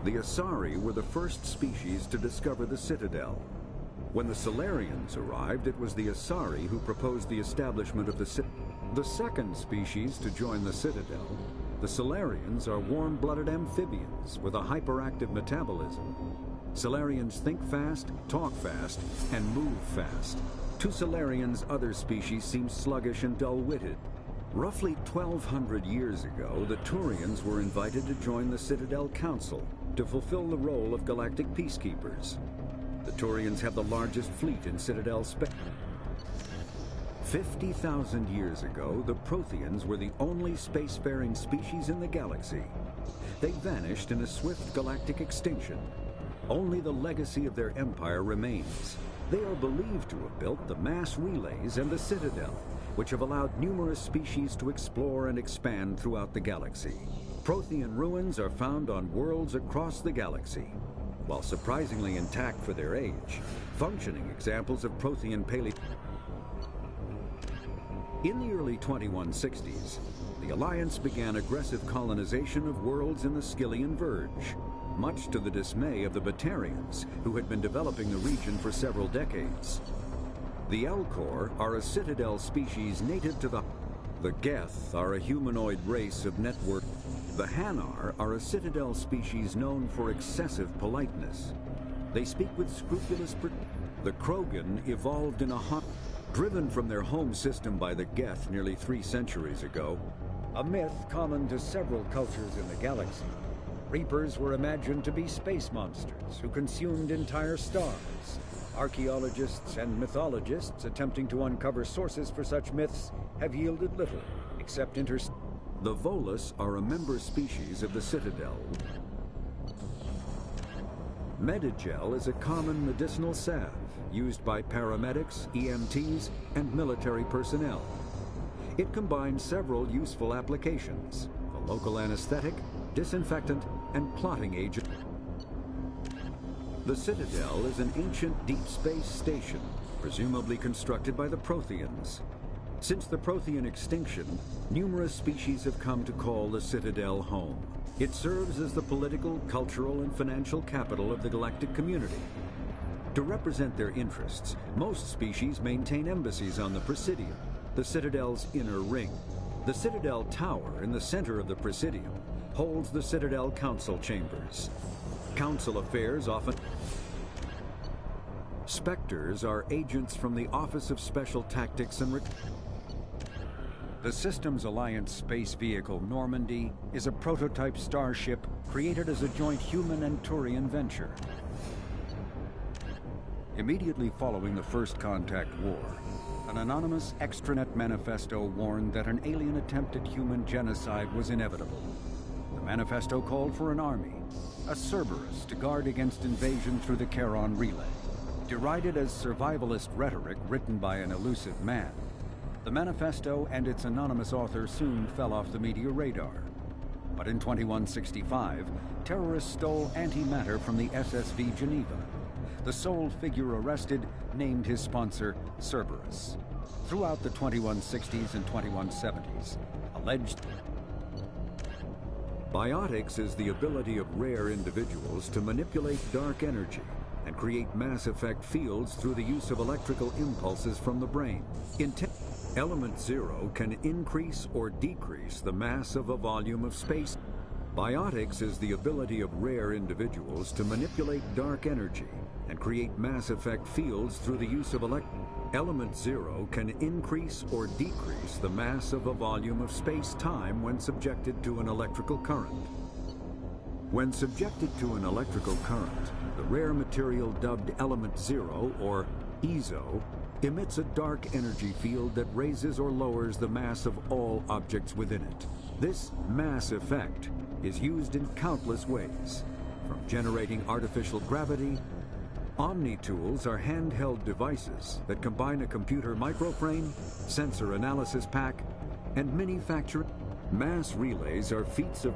Speaker 14: The Asari were the first species to discover the Citadel. When the Salarians arrived, it was the Asari who proposed the establishment of the second species to join the Citadel. The Salarians are warm-blooded amphibians with a hyperactive metabolism. Salarians think fast, talk fast, and move fast. To Salarians, other species seem sluggish and dull-witted. Roughly 1,200 years ago, the Turians were invited to join the Citadel Council to fulfill the role of galactic peacekeepers. The Turians have the largest fleet in Citadel space. 50,000 years ago, the Protheans were the only spacefaring species in the galaxy. They vanished in a swift galactic extinction. Only the legacy of their empire remains. They are believed to have built the mass relays and the Citadel, which have allowed numerous species to explore and expand throughout the galaxy. Prothean ruins are found on worlds across the galaxy. While surprisingly intact for their age, functioning examples of Prothean In the early 2160s, the Alliance began aggressive colonization of worlds in the Skyllian Verge, much to the dismay of the Batarians, who had been developing the region for several decades. The Elcor are a Citadel species native to the Geth are a humanoid race of network. The Hanar are a Citadel species known for excessive politeness. They speak with scrupulous The Krogan evolved in a driven from their home system by the Geth nearly 3 centuries ago. A myth common to several cultures in the galaxy. Reapers were imagined to be space monsters who consumed entire stars. Archaeologists and mythologists attempting to uncover sources for such myths have yielded little, except The Volus are a member species of the Citadel. Medigel is a common medicinal salve used by paramedics, EMTs, and military personnel. It combines several useful applications: a local anesthetic, disinfectant, and clotting agent. The Citadel is an ancient deep space station, presumably constructed by the Protheans. Since the Prothean extinction, numerous species have come to call the Citadel home. It serves as the political, cultural, and financial capital of the galactic community. To represent their interests, most species maintain embassies on the Presidium, the Citadel's inner ring. The Citadel Tower in the center of the Presidium holds the Citadel Council Chambers. Council affairs often... Spectres are agents from the Office of Special Tactics and... The Systems Alliance space vehicle Normandy is a prototype starship created as a joint human and Turian venture. Immediately following the First Contact War, an anonymous extranet manifesto warned that an alien attempt at human genocide was inevitable. The manifesto called for an army, a Cerberus, to guard against invasion through the Charon Relay. Derided as survivalist rhetoric written by an elusive man, the manifesto and its anonymous author soon fell off the media radar. But in 2165, terrorists stole antimatter from the SSV Geneva. The sole figure arrested named his sponsor Cerberus. Throughout the 2160s and 2170s, alleged... Biotics is the ability of rare individuals to manipulate dark energy and create mass effect fields through the use of electrical impulses from the brain. Element Zero can increase or decrease the mass of a volume of space. Biotics is the ability of rare individuals to manipulate dark energy and create mass effect fields through the use of Element Zero can increase or decrease the mass of a volume of space-time when subjected to an electrical current. When subjected to an electrical current, the rare material dubbed Element Zero, or EZO, emits a dark energy field that raises or lowers the mass of all objects within it. This mass effect is used in countless ways, from generating artificial gravity. Omni-tools are handheld devices that combine a computer microframe, sensor analysis pack, and manufacturing. Mass relays are feats of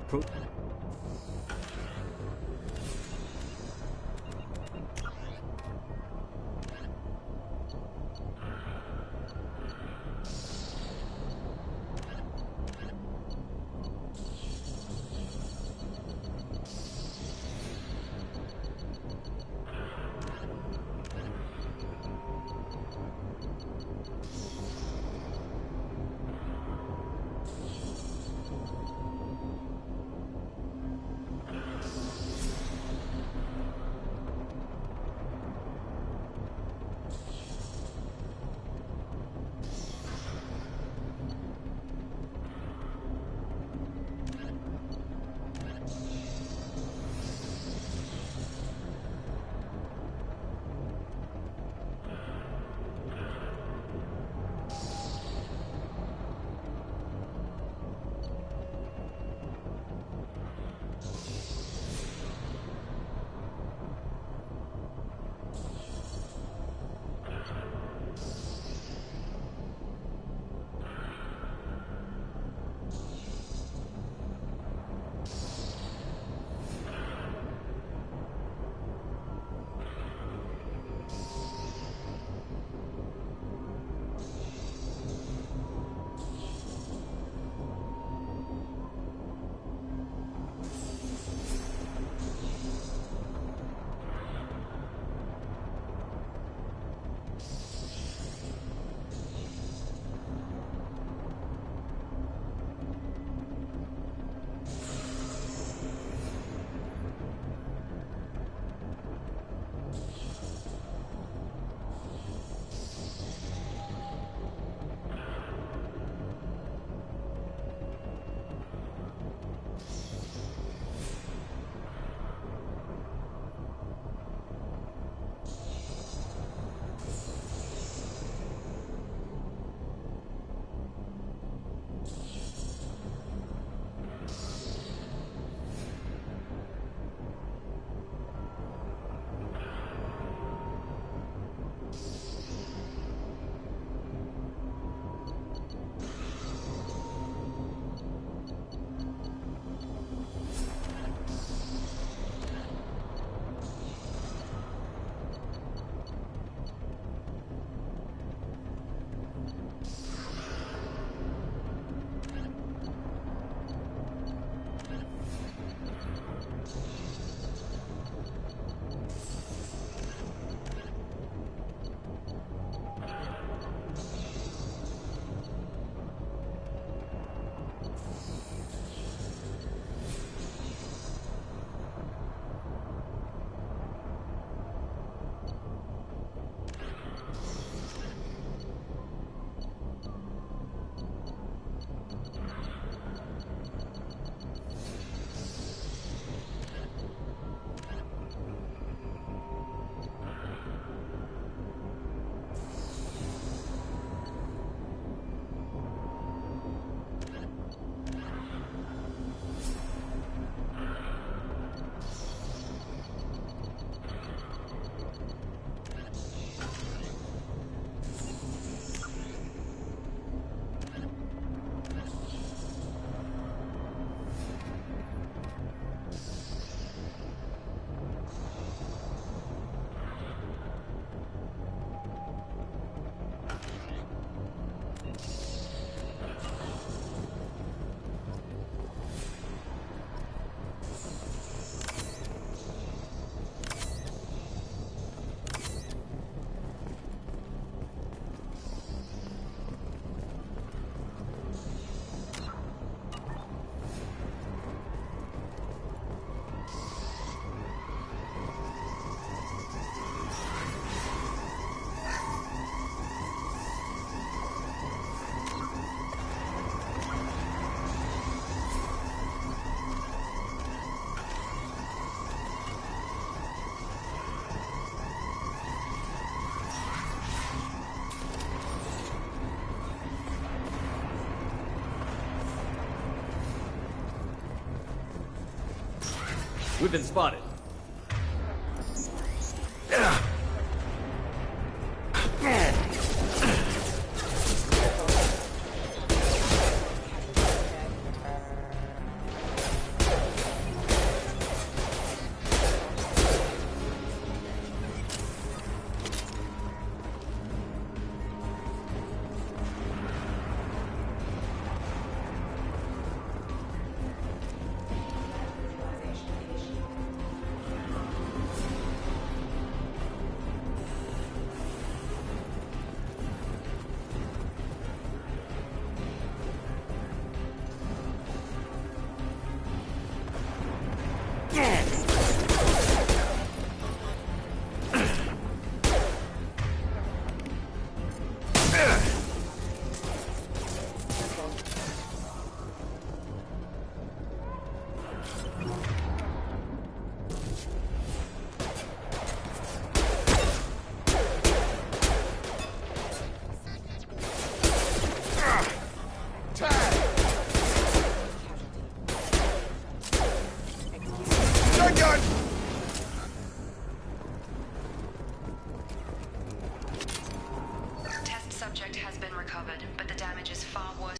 Speaker 8: We've been spotted.
Speaker 7: Test subject has been recovered, but the damage is far worse.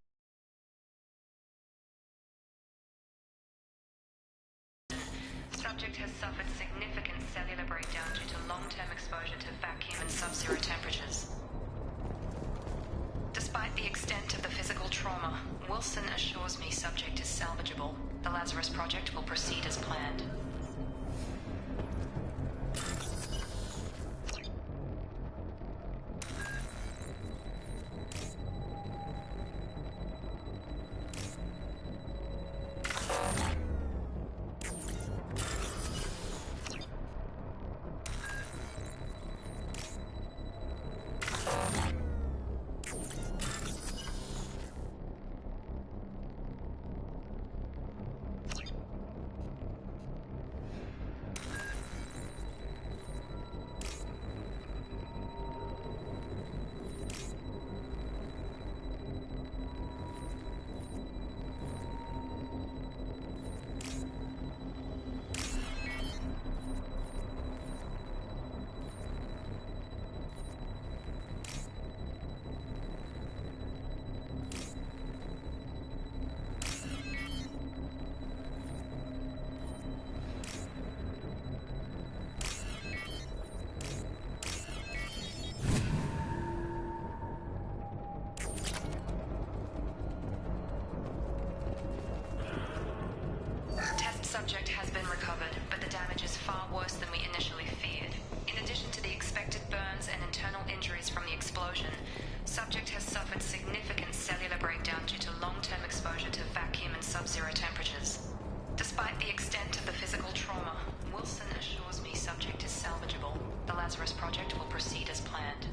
Speaker 7: Subject has suffered significant cellular breakdown due to long-term exposure to vacuum and sub-zero temperatures. Despite the extent of the physical trauma, Wilson assures me subject is salvageable. The Lazarus Project will proceed as planned. Subject has been recovered, but the damage is far worse than we initially feared. In addition to the expected burns and internal injuries from the explosion, subject has suffered significant cellular breakdown due to long-term exposure to vacuum and sub-zero temperatures. Despite the extent of the physical trauma, Wilson assures me subject is salvageable. The Lazarus Project will proceed as planned.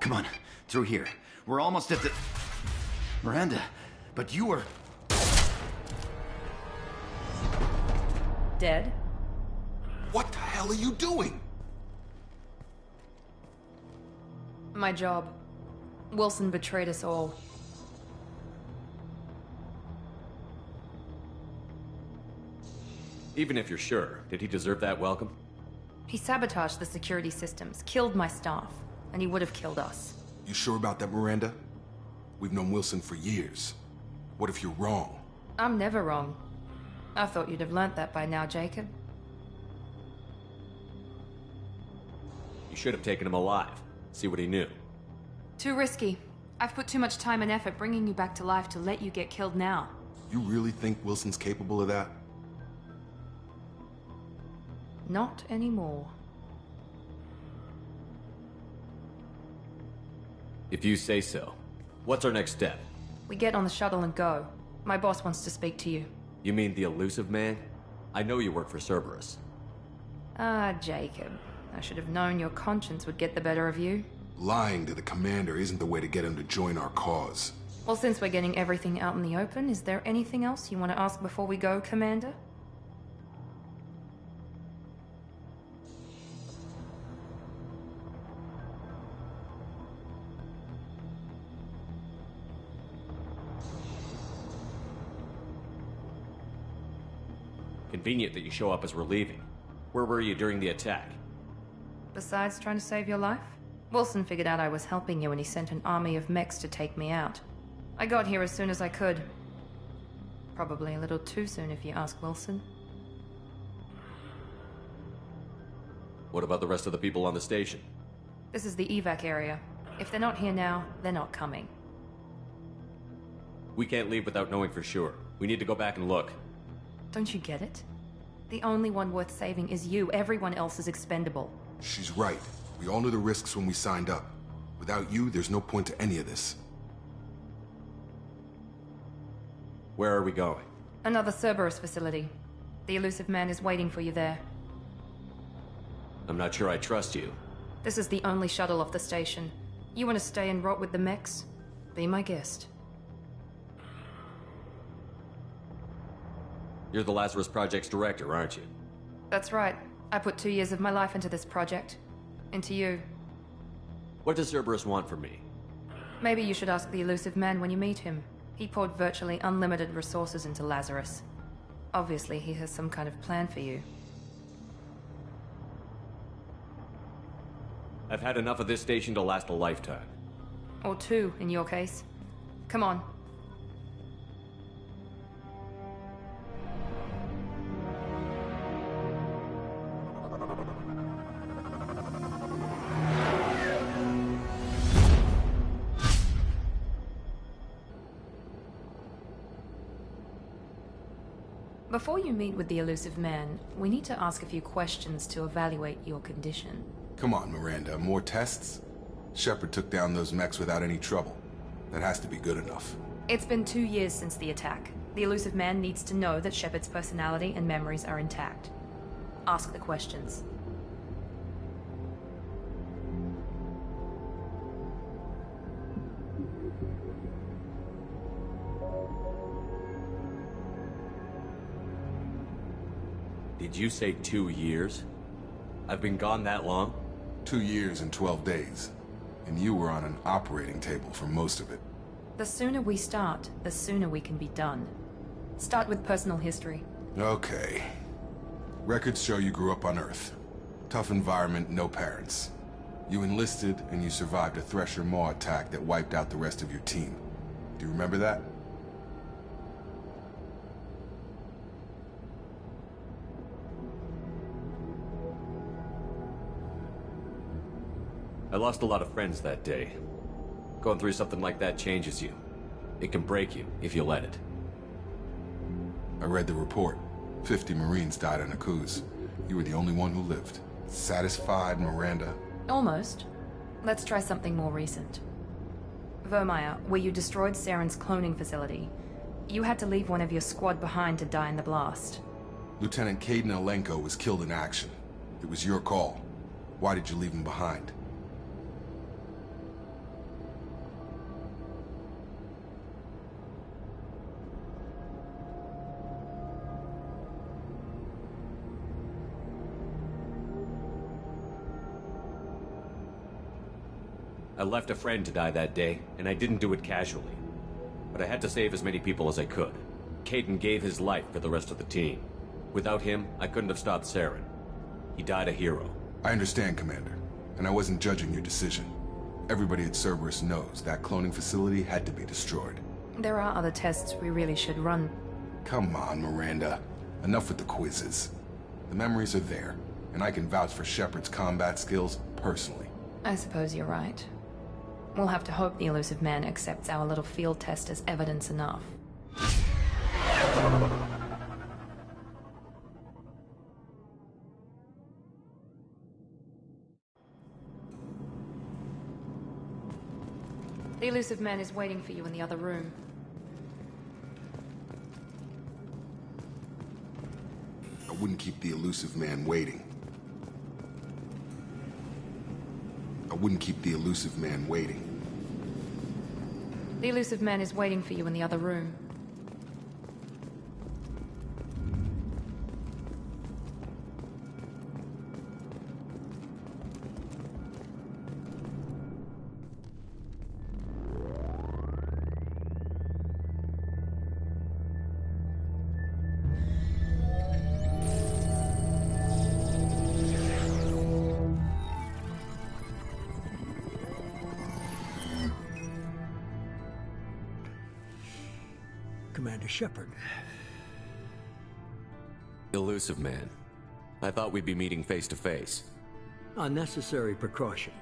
Speaker 13: Come on, through here. We're almost at the... Miranda, but you were...
Speaker 5: Dead?
Speaker 12: What the hell are you doing?
Speaker 1: My job. Wilson betrayed us all.
Speaker 8: Even if you're sure, did he deserve that welcome?
Speaker 1: He sabotaged the security systems, killed my staff, and he would have killed us.
Speaker 12: You sure about that, Miranda? We've known Wilson for years. What if you're wrong?
Speaker 1: I'm never wrong. I thought you'd have learnt that by now, Jacob.
Speaker 8: You should have taken him alive. See what he knew.
Speaker 1: Too risky. I've put too much time and effort bringing you back to life to let you get killed now.
Speaker 12: You really think Wilson's capable of that?
Speaker 1: Not anymore.
Speaker 8: If you say so. What's our next step?
Speaker 1: We get on the shuttle and go. My boss wants to speak to you.
Speaker 8: You mean the elusive man? I know you work for Cerberus.
Speaker 1: Ah, Jacob. I should have known your conscience would get the better of you.
Speaker 12: Lying to the commander isn't the way to get him to join our cause.
Speaker 1: Well, since we're getting everything out in the open, is there anything else you want to ask before we go, Commander?
Speaker 8: Convenient that you show up as we're leaving. Where were you during the attack?
Speaker 1: Besides trying to save your life? Wilson figured out I was helping you and he sent an army of mechs to take me out. I got here as soon as I could. Probably a little too soon if you ask Wilson.
Speaker 8: What about the rest of the people on the station?
Speaker 1: This is the evac area. If they're not here now, they're not coming.
Speaker 8: We can't leave without knowing for sure. We need to go back and look.
Speaker 1: Don't you get it? The only one worth saving is you. Everyone else is expendable.
Speaker 12: She's right. We all knew the risks when we signed up. Without you, there's no point to any of this.
Speaker 8: Where are we going?
Speaker 1: Another Cerberus facility. The elusive man is waiting for you there.
Speaker 8: I'm not sure I trust you.
Speaker 1: This is the only shuttle off the station. You want to stay and rot with the mechs? Be my guest.
Speaker 8: You're the Lazarus Project's director, aren't you?
Speaker 1: That's right. I put 2 years of my life into this project. Into you.
Speaker 8: What does Cerberus want from me?
Speaker 1: Maybe you should ask the elusive man when you meet him. He poured virtually unlimited resources into Lazarus. Obviously, he has some kind of plan for you.
Speaker 8: I've had enough of this station to last a lifetime.
Speaker 1: Or 2, in your case. Come on. Before you meet with the elusive man, we need to ask a few questions to evaluate your condition.
Speaker 12: Come on, Miranda. More tests? Shepard took down those mechs without any trouble. That has to be good enough.
Speaker 1: It's been 2 years since the attack. The elusive man needs to know that Shepard's personality and memories are intact. Ask the questions.
Speaker 8: Did you say 2 years? I've been gone that long?
Speaker 12: 2 years and 12 days. And you were on an operating table for most of it.
Speaker 1: The sooner we start, the sooner we can be done. Start with personal history.
Speaker 12: Okay. Records show you grew up on Earth. Tough environment, no parents. You enlisted, and you survived a Thresher Maw attack that wiped out the rest of your team. Do you remember that?
Speaker 8: I lost a lot of friends that day. Going through something like that changes you. It can break you, if you let it.
Speaker 12: I read the report. 50 Marines died in a cruise. You were the only one who lived. Satisfied, Miranda?
Speaker 1: Almost. Let's try something more recent. Vermeer, where you destroyed Saren's cloning facility. You had to leave one of your squad behind to die in the blast.
Speaker 12: Lieutenant Caden Alenko was killed in action. It was your call. Why did you leave him behind?
Speaker 8: I left a friend to die that day, and I didn't do it casually. But I had to save as many people as I could. Caden gave his life for the rest of the team. Without him, I couldn't have stopped Saren. He died a hero.
Speaker 12: I understand, Commander. And I wasn't judging your decision. Everybody at Cerberus knows that cloning facility had to be destroyed.
Speaker 1: There are other tests we really should run.
Speaker 12: Come on, Miranda. Enough with the quizzes. The memories are there, and I can vouch for Shepard's combat skills personally.
Speaker 1: I suppose you're right. We'll have to hope the elusive man accepts our little field test as evidence enough. The elusive man is waiting for you in the other room.
Speaker 12: wouldn't keep the elusive man waiting. I wouldn't keep the elusive man waiting.
Speaker 1: The elusive man is waiting for you in the other room.
Speaker 2: Commander Shepard.
Speaker 8: Elusive man. I thought we'd be meeting face to face.
Speaker 2: Unnecessary precaution.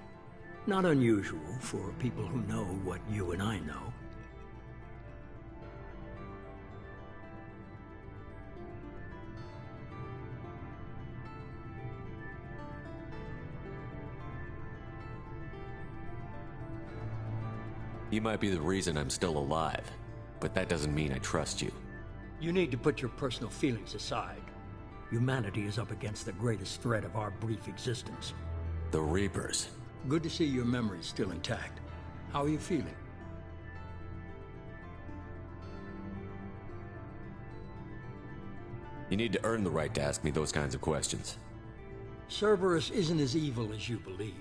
Speaker 2: Not unusual for people who know what you and I know.
Speaker 8: You might be the reason I'm still alive, but that doesn't mean I trust you.
Speaker 2: You need to put your personal feelings aside. Humanity is up against the greatest threat of our brief existence.
Speaker 8: The Reapers.
Speaker 2: Good to see your memory's still intact. How are you feeling?
Speaker 8: You need to earn the right to ask me those kinds of questions.
Speaker 2: Cerberus isn't as evil as you believe.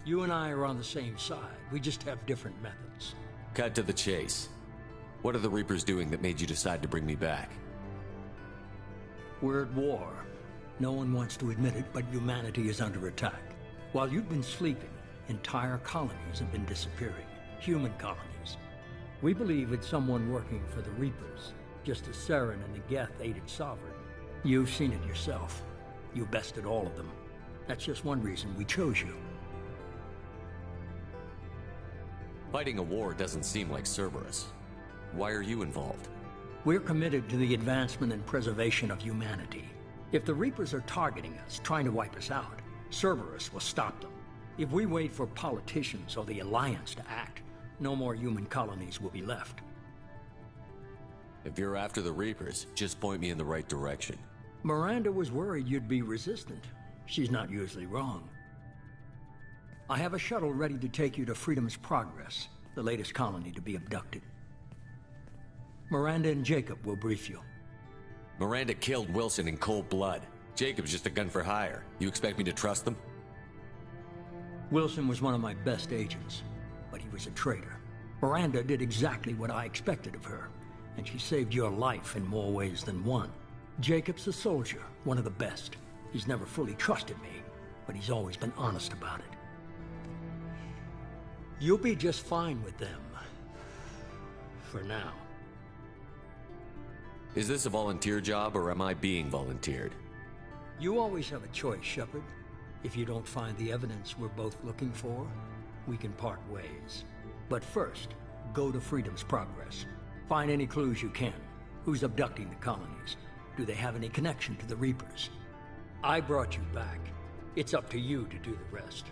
Speaker 2: You and I are on the same side. We just have different methods.
Speaker 8: Cut to the chase. What are the Reapers doing that made you decide to bring me back?
Speaker 2: We're at war. No one wants to admit it, but humanity is under attack. While you've been sleeping, entire colonies have been disappearing. Human colonies. We believe it's someone working for the Reapers, just as Saren and the Geth aided Sovereign. You've seen it yourself. You bested all of them. That's just one reason we chose you.
Speaker 8: Fighting a war doesn't seem like Cerberus. Why are you involved?
Speaker 2: We're committed to the advancement and preservation of humanity. If the Reapers are targeting us, trying to wipe us out, Cerberus will stop them. If we wait for politicians or the Alliance to act, no more human colonies will be left.
Speaker 8: If you're after the Reapers, just point me in the right direction.
Speaker 2: Miranda was worried you'd be resistant. She's not usually wrong. I have a shuttle ready to take you to Freedom's Progress, the latest colony to be abducted. Miranda and Jacob will brief you.
Speaker 8: Miranda killed Wilson in cold blood. Jacob's just a gun for hire. You expect me to trust them?
Speaker 2: Wilson was one of my best agents, but he was a traitor. Miranda did exactly what I expected of her, and she saved your life in more ways than one. Jacob's a soldier, one of the best. He's never fully trusted me, but he's always been honest about it. You'll be just fine with them. For now.
Speaker 8: Is this a volunteer job, or am I being volunteered?
Speaker 2: You always have a choice, Shepard. If you don't find the evidence we're both looking for, we can part ways. But first, go to Freedom's Progress. Find any clues you can. Who's abducting the colonies? Do they have any connection to the Reapers? I brought you back. It's up to you to do the rest.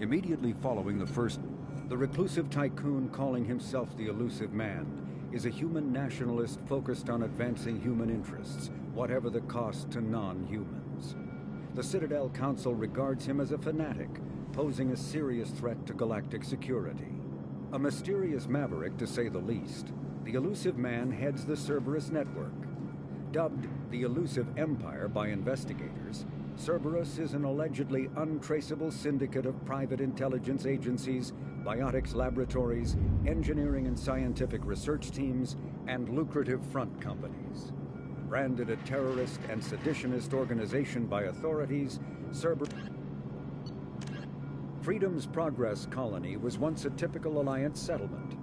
Speaker 14: Immediately following the first, the reclusive tycoon calling himself the Elusive Man is a human nationalist focused on advancing human interests, whatever the cost to non-humans. The Citadel Council regards him as a fanatic, posing a serious threat to galactic security. A mysterious maverick, to say the least, the Elusive Man heads the Cerberus network. Dubbed the Elusive Empire by investigators, Cerberus is an allegedly untraceable syndicate of private intelligence agencies, biotics laboratories, engineering and scientific research teams, and lucrative front companies. Branded a terrorist and seditionist organization by authorities, Cerberus... Freedom's Progress colony was once a typical Alliance settlement,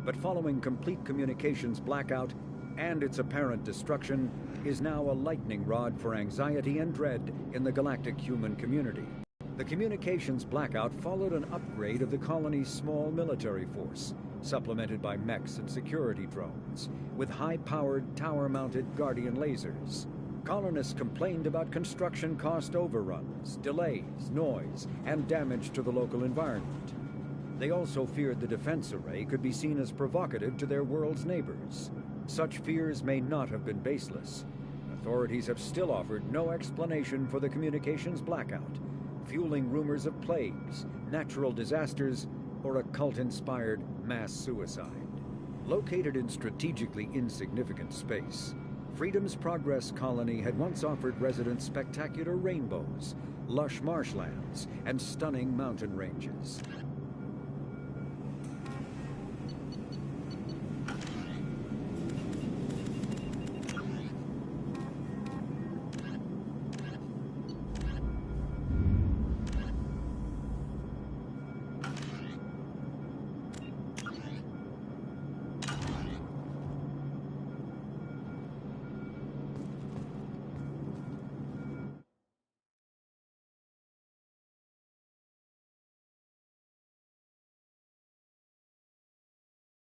Speaker 14: but following complete communications blackout and its apparent destruction, is now a lightning rod for anxiety and dread in the galactic human community. The communications blackout followed an upgrade of the colony's small military force, supplemented by mechs and security drones, with high-powered, tower-mounted Guardian lasers. Colonists complained about construction cost overruns, delays, noise, and damage to the local environment. They also feared the defense array could be seen as provocative to their world's neighbors. Such fears may not have been baseless. Authorities have still offered no explanation for the communications blackout, fueling rumors of plagues, natural disasters, or a cult-inspired mass suicide. Located in strategically insignificant space, Freedom's Progress colony had once offered residents spectacular rainbows, lush marshlands, and stunning mountain ranges.